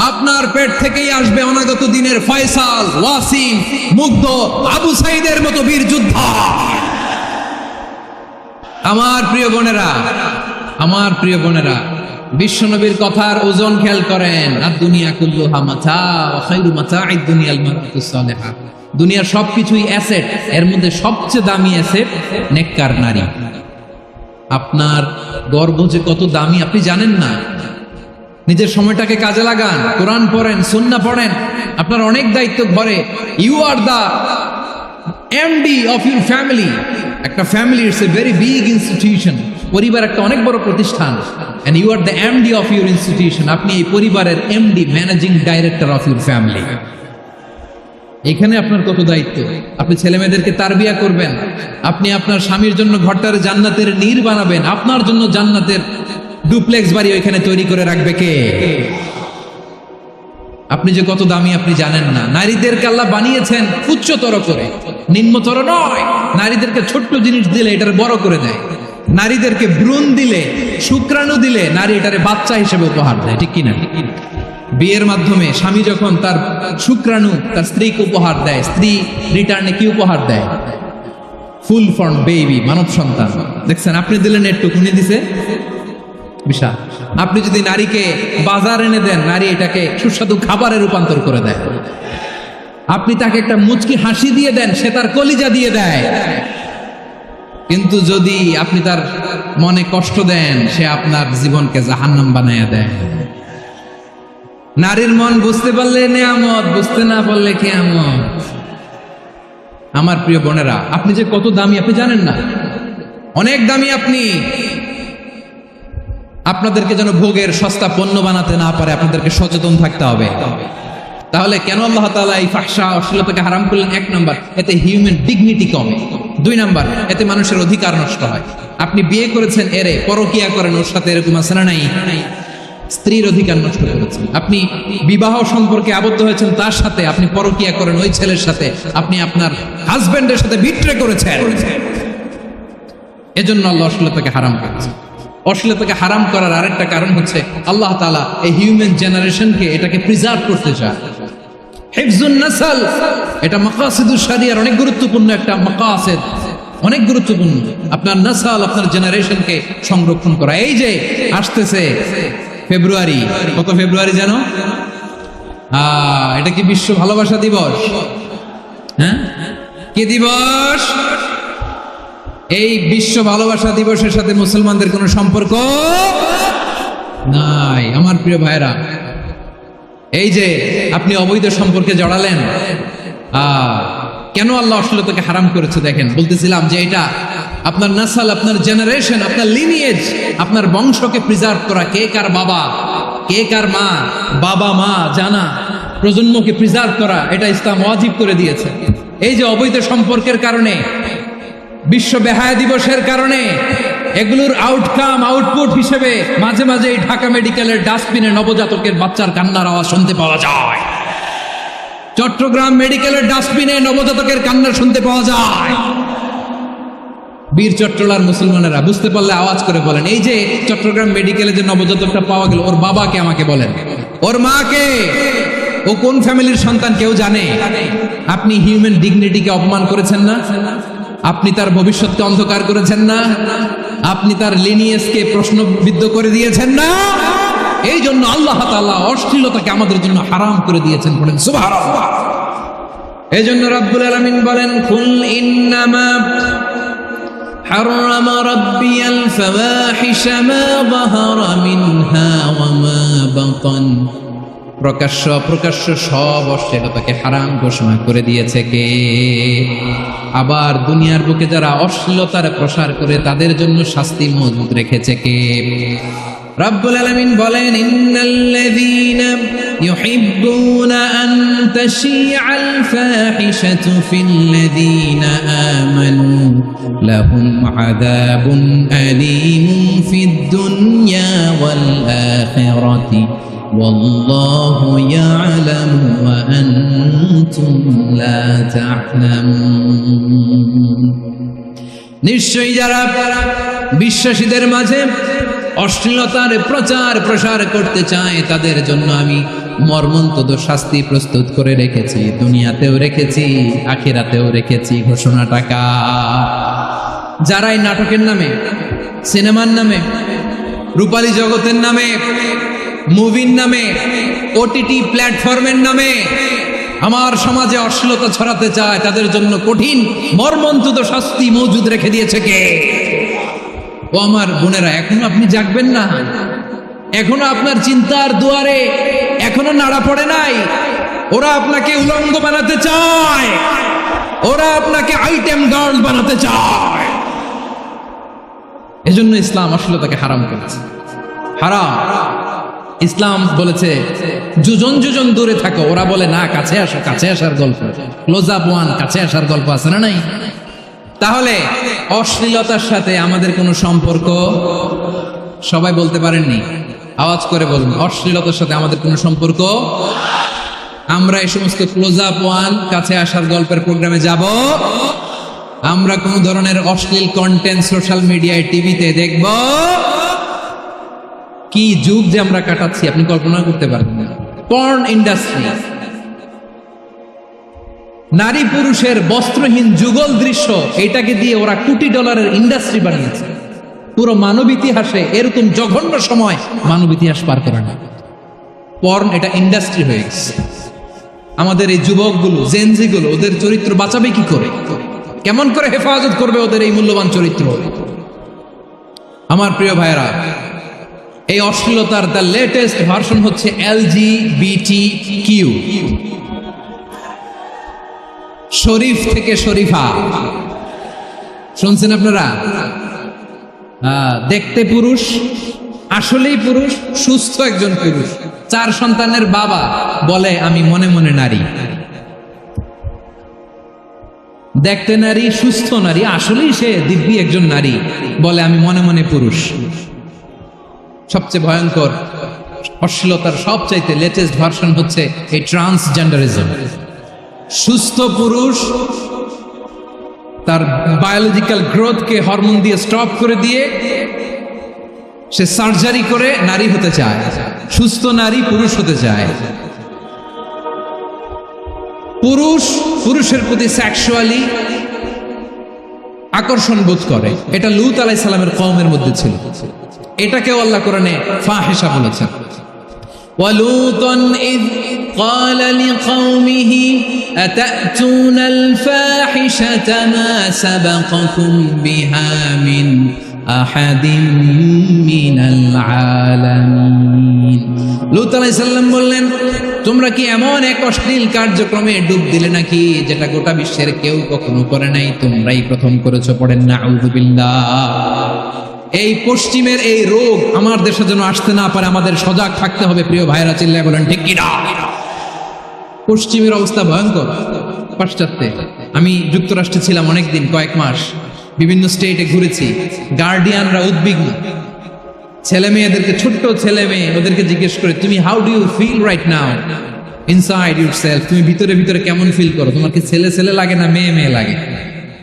আপনার পেট থেকেই আসবে অনাগত দিনের ফয়সাল, ওয়াসিম, মুগ্ধ, আবু সাইদের মতো বীর যোদ্ধা। আমার প্রিয় বোনেরা, আমার প্রিয় বোনেরা, বিশ্বনবীর কথার ওজন খেয়াল করেন। আর দুনিয়া কুল্লুহা মাতা ওয়া খায়রু মাতা'আদ দুনিয়া আল মারআতুস সালিহা। দুনিয়ার সবকিছুই অ্যাসেট, এর মধ্যে সবচেয়ে দামি অ্যাসেট নেককার নারী। আপনার গর্ভ যে কত দামি আপনি জানেন না। নিজের সময়টাকে কাজে লাগান, কোরআন পড়েন, সুন্নাহ পড়েন। আপনার অনেক দায়িত্ব ঘরে। You are the MD of your family. একটা family it's a very big institution. পরিবার একটা অনেক বড় প্রতিষ্ঠান। And you are the MD of your institution. আপনি এই পরিবারের MD, managing director of your family. এখানে আপনার কত দায়িত্ব। আপনি ছেলে মেয়েদেরকে তারবিয়া করবেন। আপনি আপনার স্বামীর জন্য ঘরটার জান্নাতের নীর বানাবেন। আপনার জন্য জান্নাতের ডুপ্লেক্স বাড়ি ওইখানে তৈরি করে রাখবে কে? আপনি যে কত দামি আপনি জানেন না। নারীদেরকে আল্লাহ বানিয়েছেন উচ্চতর করে, নিম্নতর নয়। নারীদেরকে ছোট্ট জিনিস দিলে এটার বড় করে দেয়। নারীদেরকে ভ্রূণ দিলে, শুক্রাণু দিলে, নারী এটারে বাচ্চা হিসেবে উপহার দেয়, ঠিক কিনা? বিয়ের মাধ্যমে স্বামী যখন তার শুক্রাণু তার স্ত্রীকে উপহার দেয়, স্ত্রী রিটার্নে কি উপহার দেয়? ফুল ফর্ম বেবি, মানব সন্তান। দেখছেন, আপনি দিলেন একটু, উনি দিছে বিশাল। আপনি যদি নারীকে বাজার এনে দেন, নারী এটাকে সুস্বাদু খাবারে রূপান্তর করে দেয়। আপনি তাকে একটা মুচকি হাসি দিয়ে দেন, সে তার কলিজা দিয়ে দেয়। কিন্তু যদি আপনি তার মনে কষ্ট দেন, সে আপনার জীবনকে জাহান্নাম বানায়া দেয়। নারীর মন বুঝতে পারলে নেয়ামত, বুঝতে না পারলে কিয়ামত। আমার প্রিয় বোনেরা, আপনি যে কত দামি আপনি জানেন না, অনেক দামি আপনি। আপনাদেরকে যেন ভোগের সস্তা পণ্য বানাতে না পারে, আপনাদেরকে সচেতন থাকতে হবে। তাহলে কেন আল্লাহ তাআলা এই ফাহশা অশ্লীলতাকে হারাম করলেন? 1 নাম্বার, এতে হিউম্যান ডিগনিটি কমে। 2 নাম্বার, এতে মানুষের অধিকার নষ্ট হয়। আপনি বিয়ে করেছেন, এরে পরকিয়া করেন, ওর সাথে এরকম আছে না নাই? স্ত্রীর অধিকার নষ্ট করেছেন। আপনি বিবাহ সম্পর্কে আবদ্ধ হয়েছেন, তার সাথে আপনি পরকিয়া করেন, ওই ছেলের সাথে আপনি আপনার হাজবেন্ডের সাথে বিট্রে করেছেন। এজন্য আল্লাহ অশ্লীলতাকে হারাম করেছেন। অশ্লীলতাকে হারাম করার আরেকটা কারণ হচ্ছে আল্লাহ তাআলা এই হিউম্যান জেনারেশনকে এটাকে প্রিজার্ভ করতে চায়। হিফজুন নাসল, এটা মাকাসিদুশ শরিয়ার অনেক গুরুত্বপূর্ণ একটা মাকাসিদ, অনেক গুরুত্বপূর্ণ। আপনার নাসল, আপনার জেনারেশনকে সংরক্ষণ করা। এই যে আসতেছে ফেব্রুয়ারি, কত ফেব্রুয়ারি জানো? এটা কি বিশ্ব ভালোবাসা দিবস? হ্যাঁ, কি দিবস? এই বিশ্ব ভালোবাসা দিবসের সাথে মুসলমানদের কোনো সম্পর্ক নাই। আমার প্রিয় ভাইরা, এই যে আপনি অবৈধ সম্পর্কে জড়ালেন, কেন আল্লাহ অশ্লীলতাকে হারাম করেছে দেখেন। বলতেছিলাম যে এটা আপনার নাসাল, আপনার জেনারেশন, আপনার লিনিয়েজ, আপনার বংশকে প্রিজার্ভ করা। কে কার বাবা, কে কার মা, বাবা মা জানা, প্রজন্মকে প্রিজার্ভ করা, এটা ইসলাম ওয়াজিব করে দিয়েছে। এই যে অবৈধ সম্পর্কের কারণে, বিশ্ব বেহায়া দিবসের কারণে, এগুলোর আউটকাম, আউটপুট হিসেবে মাঝে মাঝে এই ঢাকা মেডিকেলের ডাস্টবিনে নবজাতকের বাচ্চার কান্নার আওয়াজ শুনতে পাওয়া যায়। চট্টগ্রাম মেডিকেলের ডাস্টবিনে নবজাতকের কান্না শুনতে পাওয়া যায়। বীর চট্টলার মুসলমানেরা বুঝতে পারলে আওয়াজ করে বলেন, এই যে চট্টগ্রাম মেডিকেলে যে নবজাতকটা পাওয়া গেল, ওর বাবাকে আমাকে বলেন, ওর মাকে, ও কোন ফ্যামিলির সন্তান কেউ জানে? আপনি হিউম্যান ডিগনিটিকে অপমান করেছেন না? আপনি তার ভবিষ্যৎকে অন্ধকার করেছেন না? আপনি তার লিনিয়েজকে প্রশ্নবিদ্ধ করে দিয়েছেন না? এই জন্য আল্লাহ তাআলা অশ্লীলতাকে আমাদের জন্য হারাম করে দিয়েছেন। বলেন সুবহানাল্লাহ। এই জন্য রাব্বুল আলামিন বলেন, কুল ইন্নামা حرم ربي الفواحش ما ظهر منها وما بطن। প্রকাশ্য অপ্রকাশ্য সব অশ্লীলতাকে হারাম ঘোষণা করে দিয়েছে কে? আবার দুনিয়ার বুকে যারা অশ্লীলতার প্রসার করে তাদের জন্য শাস্তি মজুদ রেখেছে কে? রাব্বুল আলামিন বলেন, ইন্নাল্লাযীনা ইউহিব্বুনা আন তাশিআল ফাহিশাতু ফিল্লাযীনা আমানু লাহুম আযাবুন আলীমুন ফিদ দুনিয়া ওয়াল আখিরাতি ওয়াল্লাহু ইয়ালামু ওয়া আনতুম লা তা'লামুন। নিশ্চয়ই যারা বিশ্বাসীদের মাঝে অশ্লীলতার প্রচার প্রসার করতে চায়, তাদের জন্য আমি মর্মন্তুদ শাস্তি প্রস্তুত করে রেখেছি। দুনিয়াতেও রেখেছি, আখিরাতেও রেখেছি। ঘোষণাটা কার? যারাই নাটকের নামে, সিনেমার নামে, রূপালী জগতের নামে, মুভির নামে, ওটিটি প্ল্যাটফর্মের নামে আমার সমাজে অশ্লীলতা ছড়াতে চায়, তাদের জন্য কঠিন মর্মন্তুদ শাস্তি মজুদ রেখে দিয়েছে কে? ও আমার বোনেরা, এখনো আপনি জাগবেন না? এখনো আপনার চিন্তার দুয়ারে এখনো নাড়া পড়ে নাই? ওরা আপনাকে উলঙ্গ বানাতে চায়, ওরা আপনাকে আইটেম গার্ল বানাতে চায়। এজন্য ইসলাম অশ্লীলতাকে হারাম করেছে। হারাম। ইসলাম বলেছে যোজন যোজন দূরে থাকো। ওরা বলে না, কাছে আসো, কাছে আসার গল্প, ক্লোজ আপ ওয়ান, কাছে আসার গল্প আছে না নাই? তাহলে অশ্লীলতার সাথে আমাদের কোনো সম্পর্ক? সবাই বলতে পারেননি, আওয়াজ করে বলুন, অশ্লীলতার সাথে আমাদের কোনো সম্পর্ক? আমরা এই সমস্ত ক্লোজ আপ ওয়ান, কাছে আসার গল্পের প্রোগ্রামে যাব? আমরা কোন ধরনের অশ্লীল কন্টেন্ট সোশ্যাল মিডিয়ায়, টিভিতে দেখব? কি যুগ যে আমরা কাটাচ্ছি আপনি কল্পনা করতে পারবেন না। পর্ন ইন্ডাস্ট্রি, নারী পুরুষের বস্ত্রহীন যুগল দৃশ্য, এটাকে দিয়ে ওরা $কোটি ইন্ডাস্ট্রি বানিয়েছে। পুরো মানব ইতিহাসে এরকম জঘন্য সময় মানব ইতিহাস পার করে না। পর্ন এটা ইন্ডাস্ট্রি হয়ে গেছে। আমাদের এই যুবকগুলো, জেনজিগুলো, ওদের চরিত্র বাঁচাবে কি করে? কেমন করে হেফাজত করবে ওদের এই মূল্যবান চরিত্র? আমার প্রিয় ভাইরা, এই অশ্লীলতার দ্য লেটেস্ট ভার্সন হচ্ছে LGBTQ, শরীফ থেকে শরীফা। শুনছেন আপনারা? দেখতে পুরুষ, আসলেই পুরুষ, সুস্থ একজন পুরুষ, 4 সন্তানের বাবা, বলে আমি মনে মনে নারী। দেখতে নারী, সুস্থ নারী, আসলেই সে দিব্যি একজন নারী, বলে আমি মনে মনে পুরুষ। সবচেয়ে ভয়ঙ্কর অশ্লীলতার সবচাইতে লেটেস্ট ভার্সন হচ্ছে এই ট্রান্সজেন্ডারিজম। সুস্থ পুরুষ তার বায়োলজিক্যাল গ্রোথকে হরমোন দিয়ে স্টপ করে দিয়ে সে সার্জারি করে নারী হতে চায়। সুস্থ নারী পুরুষ হতে চায়। পুরুষ পুরুষের প্রতি সেক্সুয়ালি আকর্ষণ বোধ করে। এটা লূত আলাইহিস সালামের কওমের মধ্যে ছিল। এটাকেও আল্লাহ কোরআনে ফাহিশা বলেছেন। ওয়ালুতান ইয قال لقومه أتأتون الفاحشة ما سبقكم بها من أحد من العالمين। লূত আলাইহিস সালাম বললেন, তোমরা কি এমন এক অশ্লীল কার্যক্রমে ডুব দিলে নাকি যেটা গোটা বিশ্বের কেউ কখনো করে নাই, তোমরাই প্রথম করেছো? পড়েন নাউযু বিল্লাহ। এই পশ্চিমের এই রোগ আমার দেশে যেন আসতে না পারে, আমাদের সজাগ থাকতে হবে। প্রিয় ভাইরা, চিল্লায় বলেন ঠিক কিনা? পশ্চিমের অবস্থা ভয়ঙ্কর। পাশ্চাত্যে আমি যুক্তরাষ্ট্রে ছিলাম অনেকদিন, কয়েক মাস, বিভিন্ন স্টেটে ঘুরেছি। গার্ডিয়ানরা উদ্বিগ্ন, ছেলে মেয়েদেরকে, ছোট্ট ছেলে মেয়ে, ওদেরকে জিজ্ঞেস করে, তুমি how do you feel right now inside yourself? তুমি ভিতরে ভিতরে কেমন ফিল করো? তোমার কি ছেলে ছেলে লাগে না মেয়ে মেয়ে লাগে?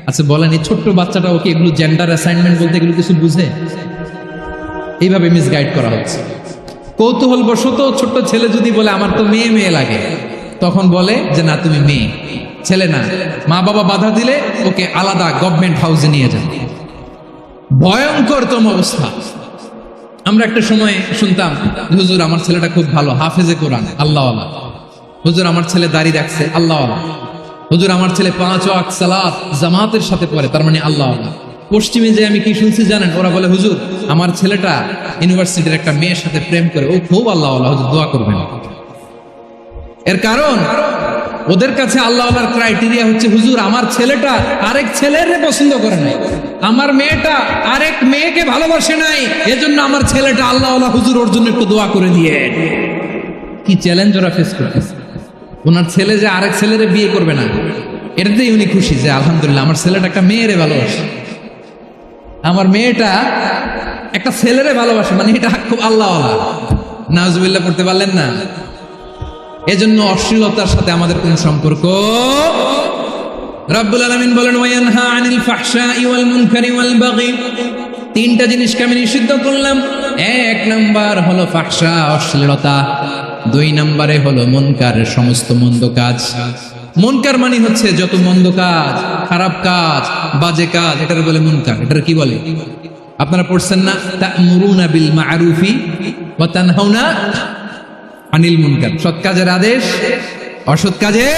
আচ্ছা বলেন, এই ছোট্ট বাচ্চাটা ওকে এগুলো জেন্ডার অ্যাসাইনমেন্ট বলতে এগুলো কিছু বুঝে? এইভাবে মিসগাইড করা হচ্ছে। কৌতূহল বশত ছোট্ট ছেলে যদি বলে আমার তো মেয়ে মেয়ে লাগে, তখন বলে যে না তুমি মেয়ে, ছেলে না। মা বাবা বাধা দিলে ওকে আলাদা গভর্নমেন্ট হাউসে নিয়ে যান। ভয়ঙ্করতম অবস্থা। আমরা একটা সময় শুনতাম, হুজুর আমার ছেলেটা খুব ভালো, হাফেজে কোরআন, আল্লাহওয়ালা। হুজুর আমার ছেলে দাড়ি রাখছে, আল্লাহওয়ালা। হুজুর আমার ছেলে 5 ওয়াক্ত সালাত জামাতের সাথে পড়ে, তার মানে আল্লাহওয়ালা। পশ্চিমে যে আমি কি শুনছি জানেন? ওরা বলে হুজুর আমার ছেলেটা ইউনিভার্সিটির একটা মেয়ের সাথে প্রেম করে, ও খুব আল্লাহওয়ালা, হুজুর দোয়া করবেন। এর কারণ ওদের কাছে আল্লাহওয়ালার ক্রাইটেরিয়া হচ্ছে, হুজুর আমার ছেলেটা আরেক ছেলের পছন্দ করে নাই, আমার মেয়েটা আরেক মেয়েকে ভালোবাসে নাই, এজন্য আমার ছেলেটা আল্লাহওয়ালা, হুজুর ওর জন্য একটু দোয়া করে দিয়ে। কি চ্যালেঞ্জ ওরা ফেস করতেছে। ওনার ছেলে যে আরেক ছেলেরে বিয়ে করবে না, এটাতেই উনি খুশি যে আলহামদুলিল্লাহ আমার ছেলেটা একটা মেয়েরে ভালোবাসে, আমার মেয়েটা একটা ছেলেরে ভালোবাসে, মানে এটা খুব আল্লাহওয়ালা। নাউজুবিল্লাহ পড়তে পারলেন না? এজন্য অশ্লীলতার সাথে আমাদের কোন সম্পর্ক? রব্বুল আলামিন বলেন, ওয়ায়ানহা আনিল ফাহশাই ওয়াল মুনকারি ওয়াল বাগি। 3টা জিনিসকে আমি নিষিদ্ধ করলাম। 1 নাম্বার হলো ফাহশা, অশ্লীলতা। 2 নম্বরে হলো মুনকার, সমস্ত মন্দ কাজ। মুনকার মানে হচ্ছে যত মন্দ কাজ, খারাপ কাজ, বাজে কাজ, এটার বলে মুনকার। এটার কি বলে? আপনারা পড়ছেন না, তা'মুরুনা বিল মা'রুফি ওয়া তানহাউনা আনিল মুনকার। সৎ কাজের আদেশ, অসৎ কাজের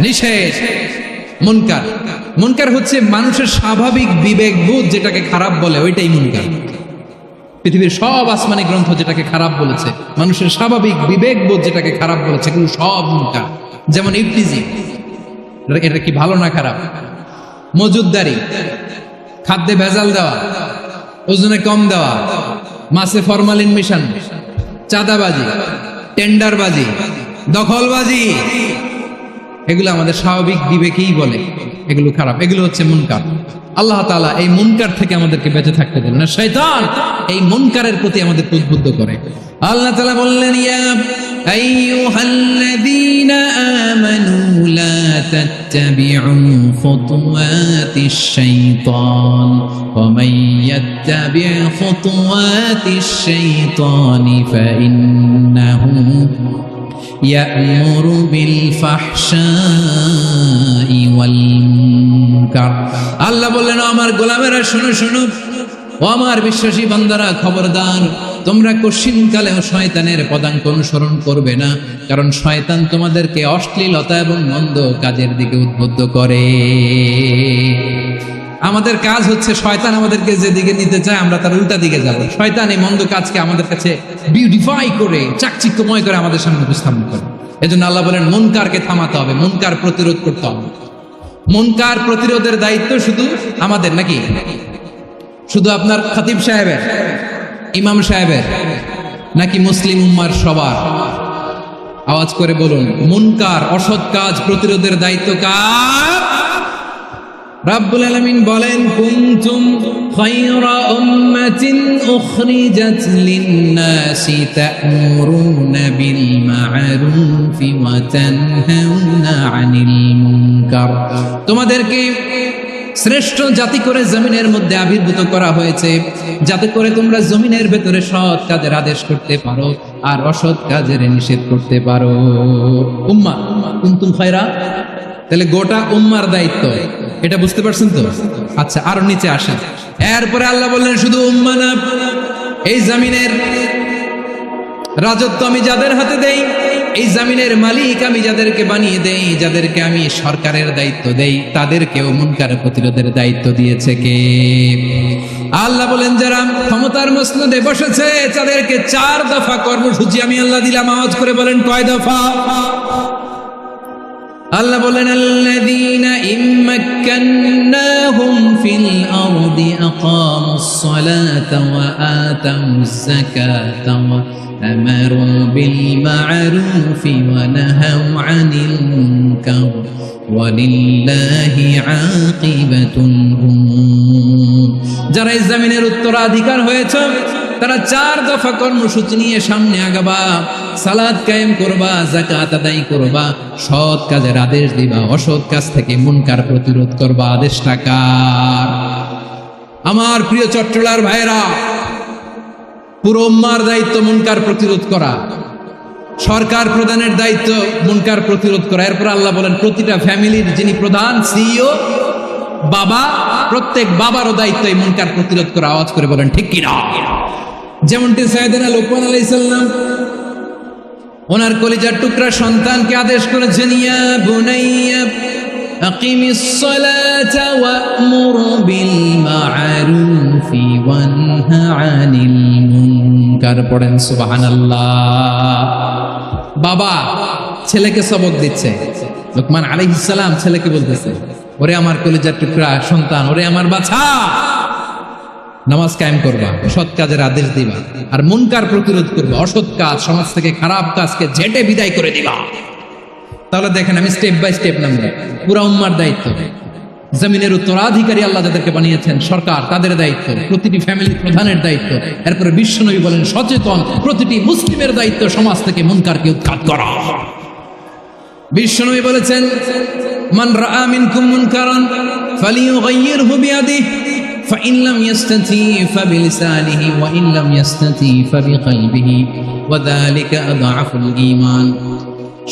নিষেধ। মুনকার, মুনকার হচ্ছে মানুষের স্বাভাবিক বিবেকবোধ যেটাকে খারাপ বলে, ওইটাই মুনকার। পৃথিবীর সব আসমানি গ্রন্থ যেটাকে খারাপ বলেছে, মানুষের স্বাভাবিক বিবেকবোধ যেটাকে খারাপ বলেছে, এগুলো সব মুনকার। যেমন ইফতিজিং, এটা কি ভালো না খারাপ? মজুদদারি, খাদ্যে ভেজাল দেওয়া, ওজনে কম দেওয়া, মাছে ফরমালিন মিশানো, চাঁদাবাজি, টেন্ডারবাজি, দখলবাজি, এগুলো আমাদের স্বাভাবিক বিবেকেই বলে এগুলো খারাপ, এগুলো হচ্ছে মুনকার। আল্লাহ তাআলা এই মুনকার থেকে আমাদেরকে বেঁচে থাকতে দেন না। শয়তান এই মুনকারের প্রতি আমাদের উদ্বুদ্ধ করে। আল্লাহ তাআলা বললেন, ইয়া আইয়ুহাল্লাযীনা আমানু লা তাত্তাবিউ খুতুওয়াতিশ শাইতান ওয়া মান ইয়াত্তাবি' খুতুওয়াতিশ শাইতানি ফাইন্নাহু ইয়া'মুরু বিল ফাহশাই ওয়াল মুনকার। আল্লাহ বললেন, আমার গোলামেরা শোনো শোনো, ও আমার বিশ্বাসী বান্দারা, খবরদার, তোমরা কশিনকালেও শয়তানের পদাঙ্ক অনুসরণ করবে না, কারণ শয়তান তোমাদেরকে অশ্লীলতা এবং মন্দ কাজের দিকে উদ্বুদ্ধ করে। আমাদের কাজ হচ্ছে শয়তান আমাদেরকে যেদিকে নিতে চায় আমরা তার উল্টা দিকে যাব। শয়তান এই মন্দ কাজকে আমাদের কাছে বিউটিফাই করে, চাকচিক্যময় করে আমাদের সামনে উপস্থাপন করে। এজন্য আল্লাহ বলেন মুনকারকে থামাতে হবে, মুনকার প্রতিরোধ করতে হবে। মুনকার প্রতিরোধের দায়িত্ব শুধু আমাদের নাকি? শুধু আপনার খতিব সাহেবের, ইমাম সাহেবের, নাকি মুসলিম উম্মার সবার? আওয়াজ করে বলুন, মুনকার অসৎ কাজ প্রতিরোধের দায়িত্ব কার? রাব্বুল আলামিন বলেন, কুনতুম খায়রা উম্মাতিন উখরিজাত লিন-নাসি তা'মুরুনা বিল মা'রুফি ওয়া তানহাউনা আনিল মুনকার। তোমাদেরকে শ্রেষ্ঠ জাতি করে জমিনের মধ্যে আবির্ভূত করা হয়েছে, যাতে করে তোমরা জমিনের ভেতরে সৎ কাজের আদেশ করতে পারো আর অসৎ কাজের নিষেধ করতে পারো। উম্মাহ, কুনতুম খায়রা, তাহলে গোটা উম্মার দায়িত্ব, এটা বুঝতে পারছেন তো? আচ্ছা, আরো নিচে আসেন। এরপরে আল্লাহ বললেন, শুধু উম্মাহ না, এই জমিনের রাজত্ব আমি যাদের হাতে দেই, এই জমিনের মালিক আমি যাদেরকে বানিয়ে দেই, যাদেরকে আমি সরকারের দায়িত্ব দেই, তাদেরকেও মুনকার প্রতিরোধের দায়িত্ব দিয়েছে কে? আল্লাহ বলেন, যারা ক্ষমতার মসনদে বসেছে তাদেরকে 4 দফা কর্মসূচি আমি আল্লাহ দিলাম। আওয়াজ করে বলেন, কয় দফা? আল্লাহ বলেন, আল্লাযীনা ইম্মাক্কান্নাহুম ফিল আরদি আকামুস সালাতা ওয়া আতাউজ যাকাতা ওয়া আমারু বিল মা'রুফি ওয়া নাহাউ আনিল মুনকার ওয়া লিল্লাহি আকিবাতুল উমুর। যারা এই জমিনের উত্তরাধিকার হয়েছে তারা 4 দফা কর্মসূচি নিয়ে সামনে আগাবা। সালাত কায়েম করবা, যাকাত আদায় করবা, সৎ কাজের আদেশ দিবা, অসৎ কাজ থেকে মুনকার প্রতিরোধ করবা। আদেশটা কার? আমার প্রিয় চট্টলার ভাইরা, পুরো উম্মার দায়িত্ব মুনকার প্রতিরোধ করা, সরকার প্রধানের দায়িত্ব মুনকার প্রতিরোধ করা। এরপর আল্লাহ বলেন, প্রতিটা ফ্যামিলির যিনি প্রধান সিইও বাবা, প্রত্যেক বাবারও দায়িত্ব এই মুনকার প্রতিরোধ করা। আওয়াজ করে বলেন ঠিক কিনা? যেমনটি সাইয়েদনা লোকমান আলাইহিস সালাম ওনার কলিজার টুকরা সন্তানকে আদেশ করেছেন, ইয়া বুনাইয়া আকিমিস সালাতা ওয়া'মুর বিল মা'রুফি ওয়ানহা আনিল মুনকার। পড়েন সুবহানাল্লাহ। বাবা ছেলেকে সবক দিচ্ছে, লোকমান আলাইহিস সালাম ছেলেকে বলতেছে, ওরে আমার কলিজার টুকরা সন্তান, ওরে আমার বাছা, নামাজ কায়েম করবা, সৎ কাজের আদেশ দিবা, আর মুনকার প্রতিরোধ করবা, অসৎ কাজ, সমাজ থেকে খারাপ কাজকে ঝেঁটে বিদায় করে দিবা। তাহলে দেখেন, আমি স্টেপ বাই স্টেপ নামবো। পুরা উম্মার দায়িত্ব, জমিনের উত্তরাধিকারী আল্লাহ যাদেরকে বানিয়েছেন সরকার, তাদের দায়িত্ব, প্রতিটি ফ্যামিলির প্রধানের দায়িত্ব। এরপরে বিশ্বনবী বলেন, সচেতন প্রতিটি মুসলিমের দায়িত্ব সমাজ থেকে মুনকারকে উৎখাত করা। বিশ্বনবী বলেছেন, মান রাআ মিনকুম মুনকারান ফালিয়ুগাইয়িরহু বিয়াদিহি فإن لم يستطع فبلسانه وإن لم يستطع فبقلبه وذلك أضعف الإيمان।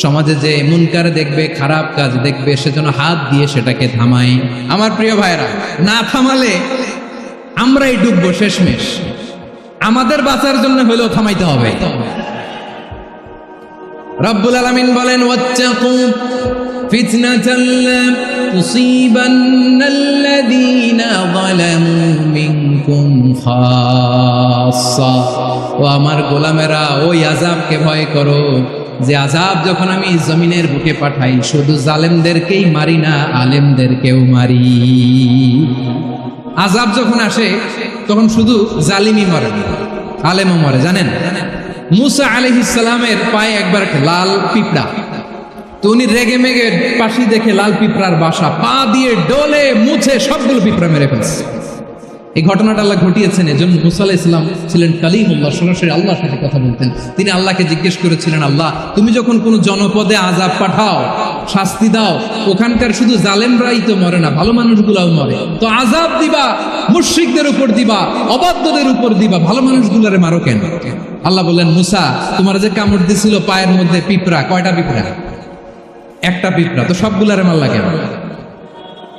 সমাজে যে মুনকার দেখবে, খারাপ কাজ দেখবে, সেজন্য হাত দিয়ে সেটাকে থামায়। আমার প্রিয় ভাইরা, না থামালে আমরাই ডুববো শেষমেশ। আমাদের বাঁচার জন্য হলেও থামাইতে হবে। রব্বুল আলামিন বলেন, ওয়াত্তাকু ফিতনাতাল লা তুসিবান্নাল্লাযীনা যালামু মিনকুম খাসসা। ও আমার গোলামেরা, ওই আযাবকে ভয় করো যে আযাব যখন আমি জমিনের বুকে পাঠাই, শুধু জালেমদেরকেই মারি না, আলেমদেরকেও মারি। আযাব যখন আসে তখন শুধু জালিমই মরে না, আলেমও মরে। জানেন, মুসা আলাইহিস সালামের পায়ে একবার লাল পিঁপড়া, তো উনি রেগে মেগে পাশি দেখে লাল পিঁপড়ার বাসা, পা দিয়ে ডলে মুছে সবগুলো পিঁপড়া মেরে ফেলছে। এই ঘটনাটা আল্লাহ ঘটিয়েছেন। এজন্য মুসা আলাইহিস সালাম ছিলেন কালিমুল্লাহ, সরাসরি আল্লাহর সাথে কথা বলতেন। তিনি আল্লাহকে জিজ্ঞেস করেছিলেন, আল্লাহ তুমি যখন কোনো জনপদে আযাব পাঠাও, শাস্তি দাও, ওখানকার শুধু জালেমরাই তো মরে না, ভালো মানুষগুলাও মরে, তো আযাব দিবা মুশরিকদের উপর দিবা, অবাধ্যদের উপর দিবা, ভালো মানুষগুলারে মারো কেন? আল্লাহ বললেন, মুসা তোমার যে কামড় দিছিল পায়ের মধ্যে পিঁপড়া, কয়টা পিঁপড়া? একটা পিঁপড়া, তো সবগুলারে মারলা কেন?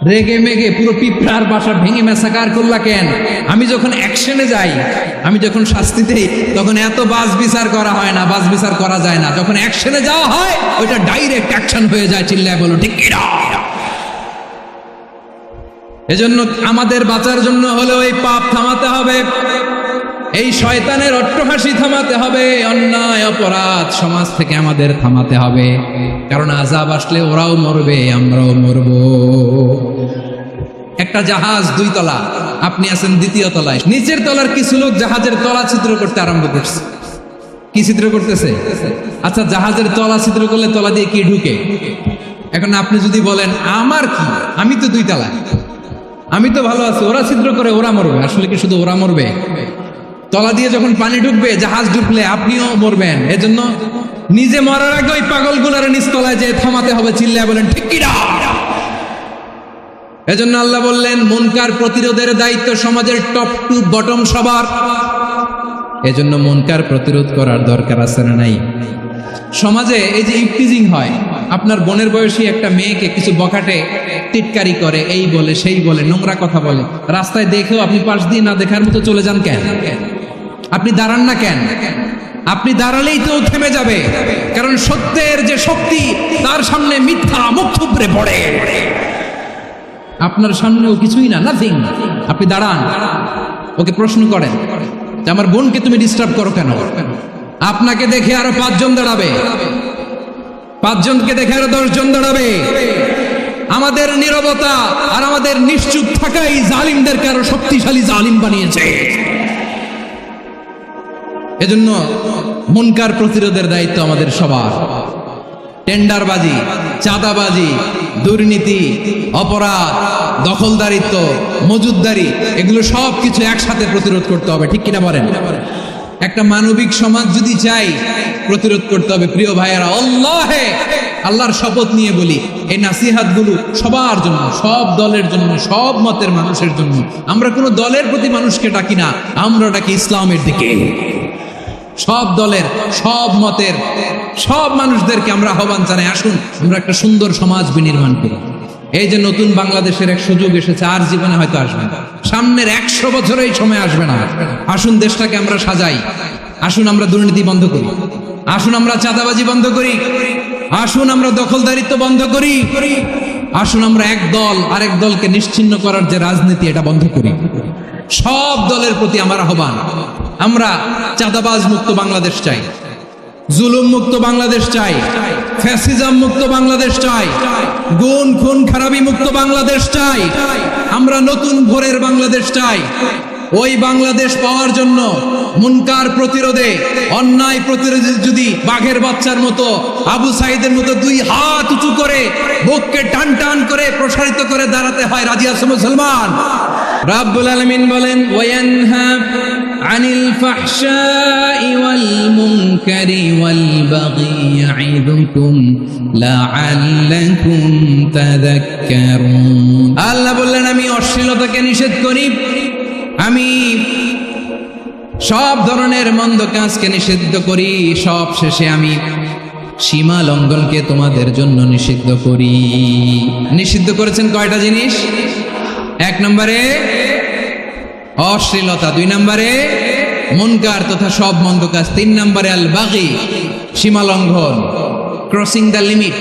রেগে মেগে পুরো পিঁপড়ার বাসা ভেঙে মেসাকার করলা কেন? আমি যখন অ্যাকশনে যাই, আমি যখন শাস্তি দেই, তখন এত বাস বিচার করা হয় না, বাস বিচার করা যায় না। যখন অ্যাকশনে যাওয়া হয়, ওইটা ডাইরেক্ট অ্যাকশন হয়ে যায়। চিল্লায় বলো ঠিক কি না? এজন্য আমাদের বাঁচার জন্য হলেও এই পাপ থামাতে হবে, এই শয়তানের অট্টহাসি থামাতে হবে, অন্যায় অপরাধ সমাজ থেকে আমাদের থামাতে হবে। কারণ আযাব আসলে ওরাও মরবে, আমরাও মরব। একটা জাহাজ 2 তলা, আপনি আছেন 2য় তলায়। নিচের তলার কিছু লোক জাহাজের তলা ছিদ্র করতে আরম্ভ করছে। কি ছিদ্র করতেছে? আচ্ছা, জাহাজের তলা ছিদ্র করলে তলা দিয়ে কি ঢুকে? এখন আপনি যদি বলেন আমার কি, আমি তো 2 তলায়, আমি তো ভালো আছি, ওরা ছিদ্র করে ওরা মরবে। আসলে কি শুধু ওরা মরবে? তলা দিয়ে যখন পানি ঢুকবে, জাহাজ ঢুকলে আপনিও মরবেন। এজন্য নিজে মরার আগে ওই পাগলগুলার নিচতলায় যে থামাতে হবে। চিল্লায় বলেন ঠিক কি না? এজন্য আল্লাহ বললেন মুনকার প্রতিরোধের দায়িত্ব সমাজের টপ টু বটম সবার। এজন্য মুনকার প্রতিরোধ করার দরকার আছে না নাই? সমাজে এই যে ইফটিজিং হয়, আপনার বোনের বয়সী একটা মেয়েকে কিছু বখাটে টিটকারি করে, এই বলে সেই বলে, নোংরা কথা বলে, রাস্তায় দেখেও আপনি পাশ দিয়ে না দেখার মতো চলে যান কেন? আপনি দাঁড়ান না কেন? আপনি দাঁড়ালেই তো থেমে যাবে, কারণ সত্যের যে শক্তি তার সামনে মিথ্যা মুখ থুবড়ে পড়ে। আপনার সামনেও কিছুই না, নাথিং। আপনি দাঁড়ান, ওকে প্রশ্ন করেন যে আমার বোনকে তুমি ডিস্টার্ব করো কেন? আপনাকে দেখে আরো 5 জন দাঁড়াবে, 5 জনকে দেখে আরো 10 জন দাঁড়াবে। আমাদের নীরবতা আর আমাদের নিশ্চুপ থাকাই জালিমদেরকে আরো শক্তিশালী জালিম বানিয়েছে। এজন্য মুনকার প্রতিরোধের দায়িত্ব আমাদের সবার। টেন্ডারবাজি, চাঁদাবাজি, দুর্নীতি, অপরাধ, দখলদারিত্ব, মজুদদারি, এগুলো সব কিছু একসাথে প্রতিরোধ করতে হবে। ঠিক কিনা বলেন? একটা মানবিক সমাজ যদি চাই, প্রতিরোধ করতে হবে। প্রিয় ভাইয়েরা, আল্লাহর শপথ নিয়ে বলি, এই নাসিহাতগুলো সবার জন্য, সব দলের জন্য, সব মতের মানুষের জন্য। আমরা কোনো দলের প্রতি মানুষকে ডাকি না, আমরা ডাকি ইসলামের দিকে। সব দলের, সব মতের, সব মানুষদেরকে আমরা আহ্বান জানাই, আসুন আমরা একটা সুন্দর সমাজ বিনির্মাণ করি। এই যে নতুন বাংলাদেশের এক সুযোগ এসেছে, আর জীবনে হয়তো আসবে না, সামনের 100 বছরে এই সময় আসবে না। আসুন দেশটাকে আমরা সাজাই, আসুন আমরা দুর্নীতি বন্ধ করি, আসুন আমরা চাঁদাবাজি বন্ধ করি, আসুন আমরা দখলদারিত্ব বন্ধ করি, আসুন আমরা এক দল আরেক দলকে নিশ্চিহ্ন করার যে রাজনীতি, এটা বন্ধ করি। সব দলের প্রতি আমার আহ্বান, আমরা চাঁদাবাজ মুক্ত বাংলাদেশ চাই, জুলুম মুক্ত বাংলাদেশ চাই, ফ্যাসিজম মুক্ত বাংলাদেশ চাই, গুণ খুন খারাপি মুক্ত বাংলাদেশ চাই। আমরা নতুন ভোরের বাংলাদেশ চাই। ওই বাংলাদেশ পাওয়ার জন্য মুনকার প্রতিরোধে, অন্যায় প্রতিরোধে যদি বাঘের বাচ্চার মতো, আবু সাইদের মতো 2 হাত উঁচু করে, বুককে টান টান করে প্রসারিত করে দাঁড়াতে হয়, রাজি আছো মুসলমান? রাব্বুল আলামিন বলেন, ওয়ায়ানহা আনিল ফাহশাই ওয়াল মুনকারি ওয়াল বাগি ইয়াইদুকুম লাআল্লাকুম তাযাক্কারুন। আল্লাহ বললেন, আমি অশ্লীলতাকে নিষেধ করি, আমি সব ধরনের মন্দ কাজকে নিষিদ্ধ করি, সব শেষে আমি সীমা লঙ্ঘনকে তোমাদের জন্য নিষিদ্ধ করি। নিষিদ্ধ করেছেন কয়টা জিনিস? 1 নম্বরে অশ্লীলতা, 2 নম্বরে মুনকার তথা সব মন্দ কাজ, 3 নম্বরে আল বাগি, সীমা লঙ্ঘন, ক্রসিং দ্য লিমিট।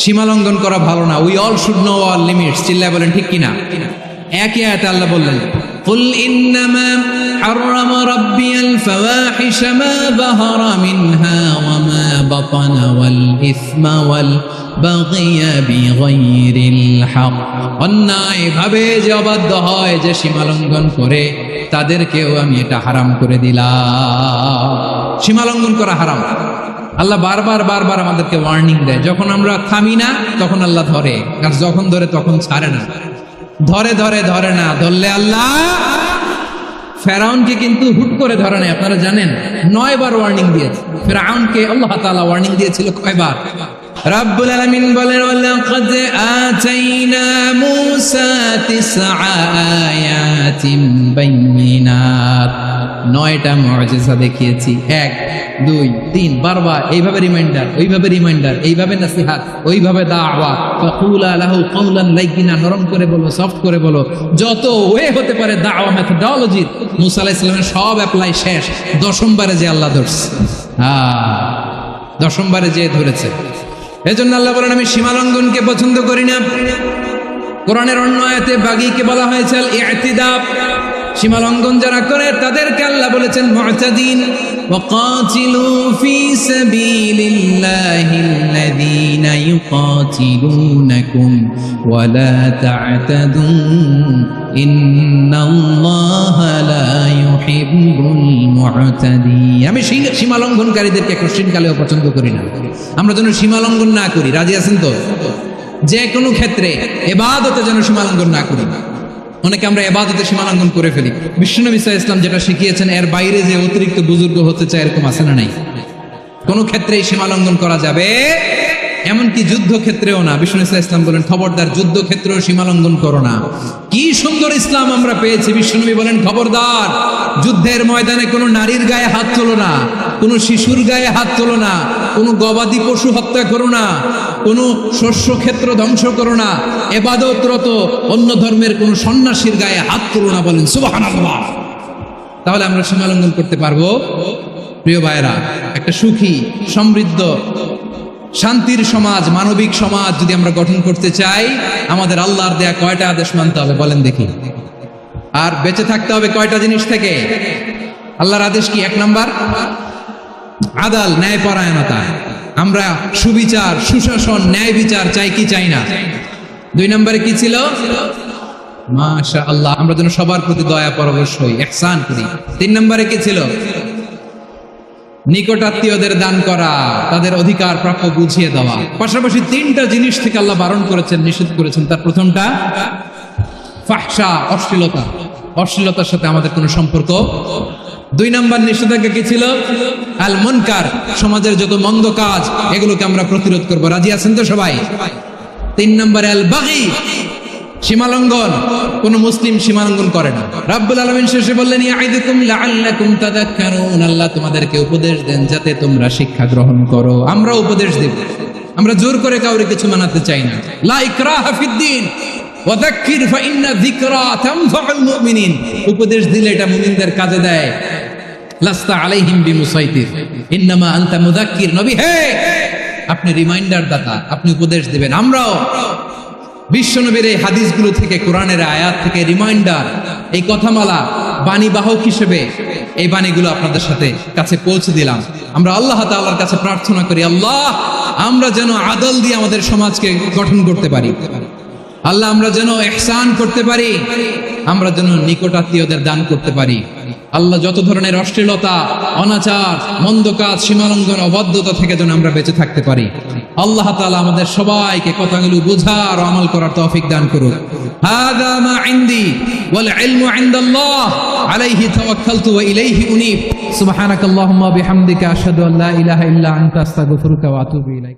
সীমা লঙ্ঘন করা ভালো না। We all should know our limits. চিল্লায় বলেন ঠিক কিনা? একই আয়াতে আল্লাহ বললেন, কুল ইন্নামা হাররামা রাব্বিয়াল ফাওয়াহিশা মা যাহারা মিনহা ওয়া মা বাতানা ওয়াল ইসমা ওয়াল বাগিয়া বিগাইরিল হক। অন্যায় ভাবে যে অবাধ্য হয়, যে সীমা লঙ্ঘন করে, তাদেরকেও আমি এটা হারাম করে দিলাম। সীমা লঙ্ঘন করা হারাম। আল্লাহ বারবার বারবার আমাদেরকে ওয়ার্নিং দেয়। যখন আমরা থামি না, তখন আল্লাহ ধরে, আর যখন ধরে তখন ছাড়ে না। ধরে ধরে ধরে না, ধরলে আল্লাহ ফেরাউনকে কিন্তু হুট করে ধরে নাই। আপনারা জানেন 9 বার ওয়ার্নিং দিয়েছে ফেরাউনকে। আল্লাহ তাআলা ওয়ার্নিং দিয়েছিল কয়বার? রাব্বুল আলামিন বলেন, ওয়ালাকাদ আতাইনা মূসা 9 আয়াতিন বাইয়িনাত 9টা মুআজিজা দেখিয়েছি, 1 2 3 বারবার এইভাবে রিমাইন্ডার, ওইভাবে রিমাইন্ডার, এইভাবে নসিহত, ওইভাবে দাওয়া। ফাকুলা লাহু কাওলান লাইয়িনা, নরম করে বলো, সফট করে বলো, যত ওয়ে হতে পারে দাওয়া মেথডোলজি। মুসা আলাইহিস সালামের সব অ্যাপ্লাই শেষ, 10মবারে যে আল্লাহ ধরছে, 10মবারে যে ধরেছে। এজন্য আল্লাহ বলেন আমি সীমালঙ্ঘনকে পছন্দ করি না। কোরআনের অন্য আয়াতে বাগীকে বলা হয়েছে আল ইতিদাব, সীমালঙ্ঘন যারা করে তাদেরকে আল্লাহ বলেছেন মুতাদিন। ওয়াকাতিলু ফি সাবিলিল্লাহিল্লাযীনা ইউকাতিলুনাকুম ওয়া লা তা'তাদু ইন্নাল্লাহা লা ইউহিব্বুল মুতাদিন। আমি সীমালঙ্ঘনকারীদেরকে কোশ্চিনকালেও পছন্দ করি না। আমরা যেন সীমালঙ্ঘন না করি, রাজি আছেন তো? যে কোনো ক্ষেত্রে ইবাদতে যেন সীমালঙ্ঘন না করি। অনেকে আমরা ইবাদতে সীমালঙ্ঘন করে ফেলি। বিশ্বনবী সাল্লাল্লাহু আলাইহি ওয়াসাল্লাম যেটা শিখিয়েছেন এর বাইরে যে অতিরিক্ত বুজুর্গ হতে চায় এরকম আছে না নাই? কোন ক্ষেত্রেই সীমালঙ্ঘন করা যাবে, এমনকি যুদ্ধক্ষেত্রেও না। বিশ্বনবী সাল্লাল্লাহু আলাইহি ওয়াসাল্লাম বলেন খবরদার যুদ্ধক্ষেত্রেও সীমালঙ্ঘন করো না। কি সুন্দর ইসলাম আমরা পেয়েছি। বিশ্বনবী বলেন খবরদার যুদ্ধের ময়দানে কোনো নারীর গায়ে হাত তোলো না, কোনো শিশুর গায়ে হাত তোলো না, কোনো গবাদি পশু হত্যা করো না, কোনো শস্য ক্ষেত্র ধ্বংস করো না, ইবাদতরত অন্য ধর্মের কোনো সন্ন্যাসীর গায়ে হাত তোলো না। বলেন সুবহানাল্লাহ। তাহলে আমরা সীমালঙ্ঘন করতে পারবো? প্রিয় ভাইরা, একটা সুখী সমৃদ্ধ শান্তির সমাজ, মানবিক সমাজ যদি আমরা গঠন করতে চাই, আমাদের আল্লাহর দেয়া কয়টা আদেশ মানতে হবে বলেন দেখি? আর বেঁচে থাকতে হবে কয়টা জিনিস থেকে? আল্লাহর আদেশ কি? 1 নাম্বার আদাল, ন্যায়পরায়ণতা। আমরা সুবিচার, সুশাসন, ন্যায় বিচার চাই কি চাই না? 2 নম্বরে কি ছিল? মাশাআল্লাহ, আমরা যেন সবার প্রতি দয়া পরবশ হই, ইহসান করি। 3 নম্বরে কি ছিল? নিকটাত্মীয়দের দান করা, তাদের অধিকার প্রাপ্য বুঝিয়ে দেওয়া। পাশাপাশি 3টা জিনিস থেকে আল্লাহ বারণ করেছেন, নিষেধ করেছেন। তার প্রথমটা ফাহশা, অশ্লীলতা। অশ্লীলতার সাথে আমাদের কোনো সম্পর্ক। 2 নম্বর নিষেধাজ্ঞা কি ছিল? আল মুনকার, সমাজের যত মন্দ কাজ এগুলোকে আমরা প্রতিরোধ করব। রাজি আছেন তো সবাই? 3 নম্বরে আল বাগী, সীমালঙ্ঘন। কোন মুসলিম সীমালঙ্ঘন করে না। রাব্বুল আলামিন শেষে বললেন ইয়াইদুকুম লাআল্লাকুম তাযাক্কারুন, আল্লাহ তোমাদেরকে উপদেশ দেন যাতে তোমরা শিক্ষা গ্রহণ করো। আমরা উপদেশ দেব, আমরা জোর করে কাউরে কিছু মানাতে চাই না। লা ইকরাহা ফিদ্দীন ওয়াযাক্কির ফাইন্না যিকরা তানফাউল মুমিনিন। উপদেশ দিলে এটা মুমিনদের কাজে দেয়। লাস্তা আলাইহিম বিমুসাইতির ইন্নামা আনতা মুযাক্কির। নবী হে, আপনি রিমাইন্ডার দাতা, আপনি উপদেশ দিবেন। আমরাও বিশ্বনবীর এই হাদিসগুলো থেকে, কোরআনের আয়াত থেকে রিমাইন্ডার, এই কথামালা বাণীবাহক হিসেবে এই বাণীগুলো আপনাদের সাথে কাছে পৌঁছে দিলাম। আমরা আল্লাহ তাআলার কাছে প্রার্থনা করি, আল্লাহ আমরা যেন আদল দিয়ে আমাদের সমাজকে গঠন করতে পারি। আল্লাহ আমরা যেন ইহসান করতে পারি, আমরা যেন নিকটাত্মীয়দের দান করতে পারি। আল্লাহ যত ধরনের অশ্লীলতা, অনাচার, মন্দ কাজ, সীমালঙ্ঘন, অবাধ্যতা থেকে যেন আমরা বেঁচে থাকতে পারি। আল্লাহ তাআলা আমাদের সবাইকে কথাগুলো বোঝার ও আমল করার তৌফিক দান করুন। হাযা মা ইনদি ওয়াল ইলমু ইনদাল্লাহ আলাইহি তাওয়াক্কালতু ওয়া ইলাইহি উনীব। সুবহানাকাল্লাহুম্মা ওয়া বিহামদিকা আশহাদু আল্লা ইলাহা ইল্লা আনতা আস্তাগফিরুকা ওয়া আতুবু ইলাইক।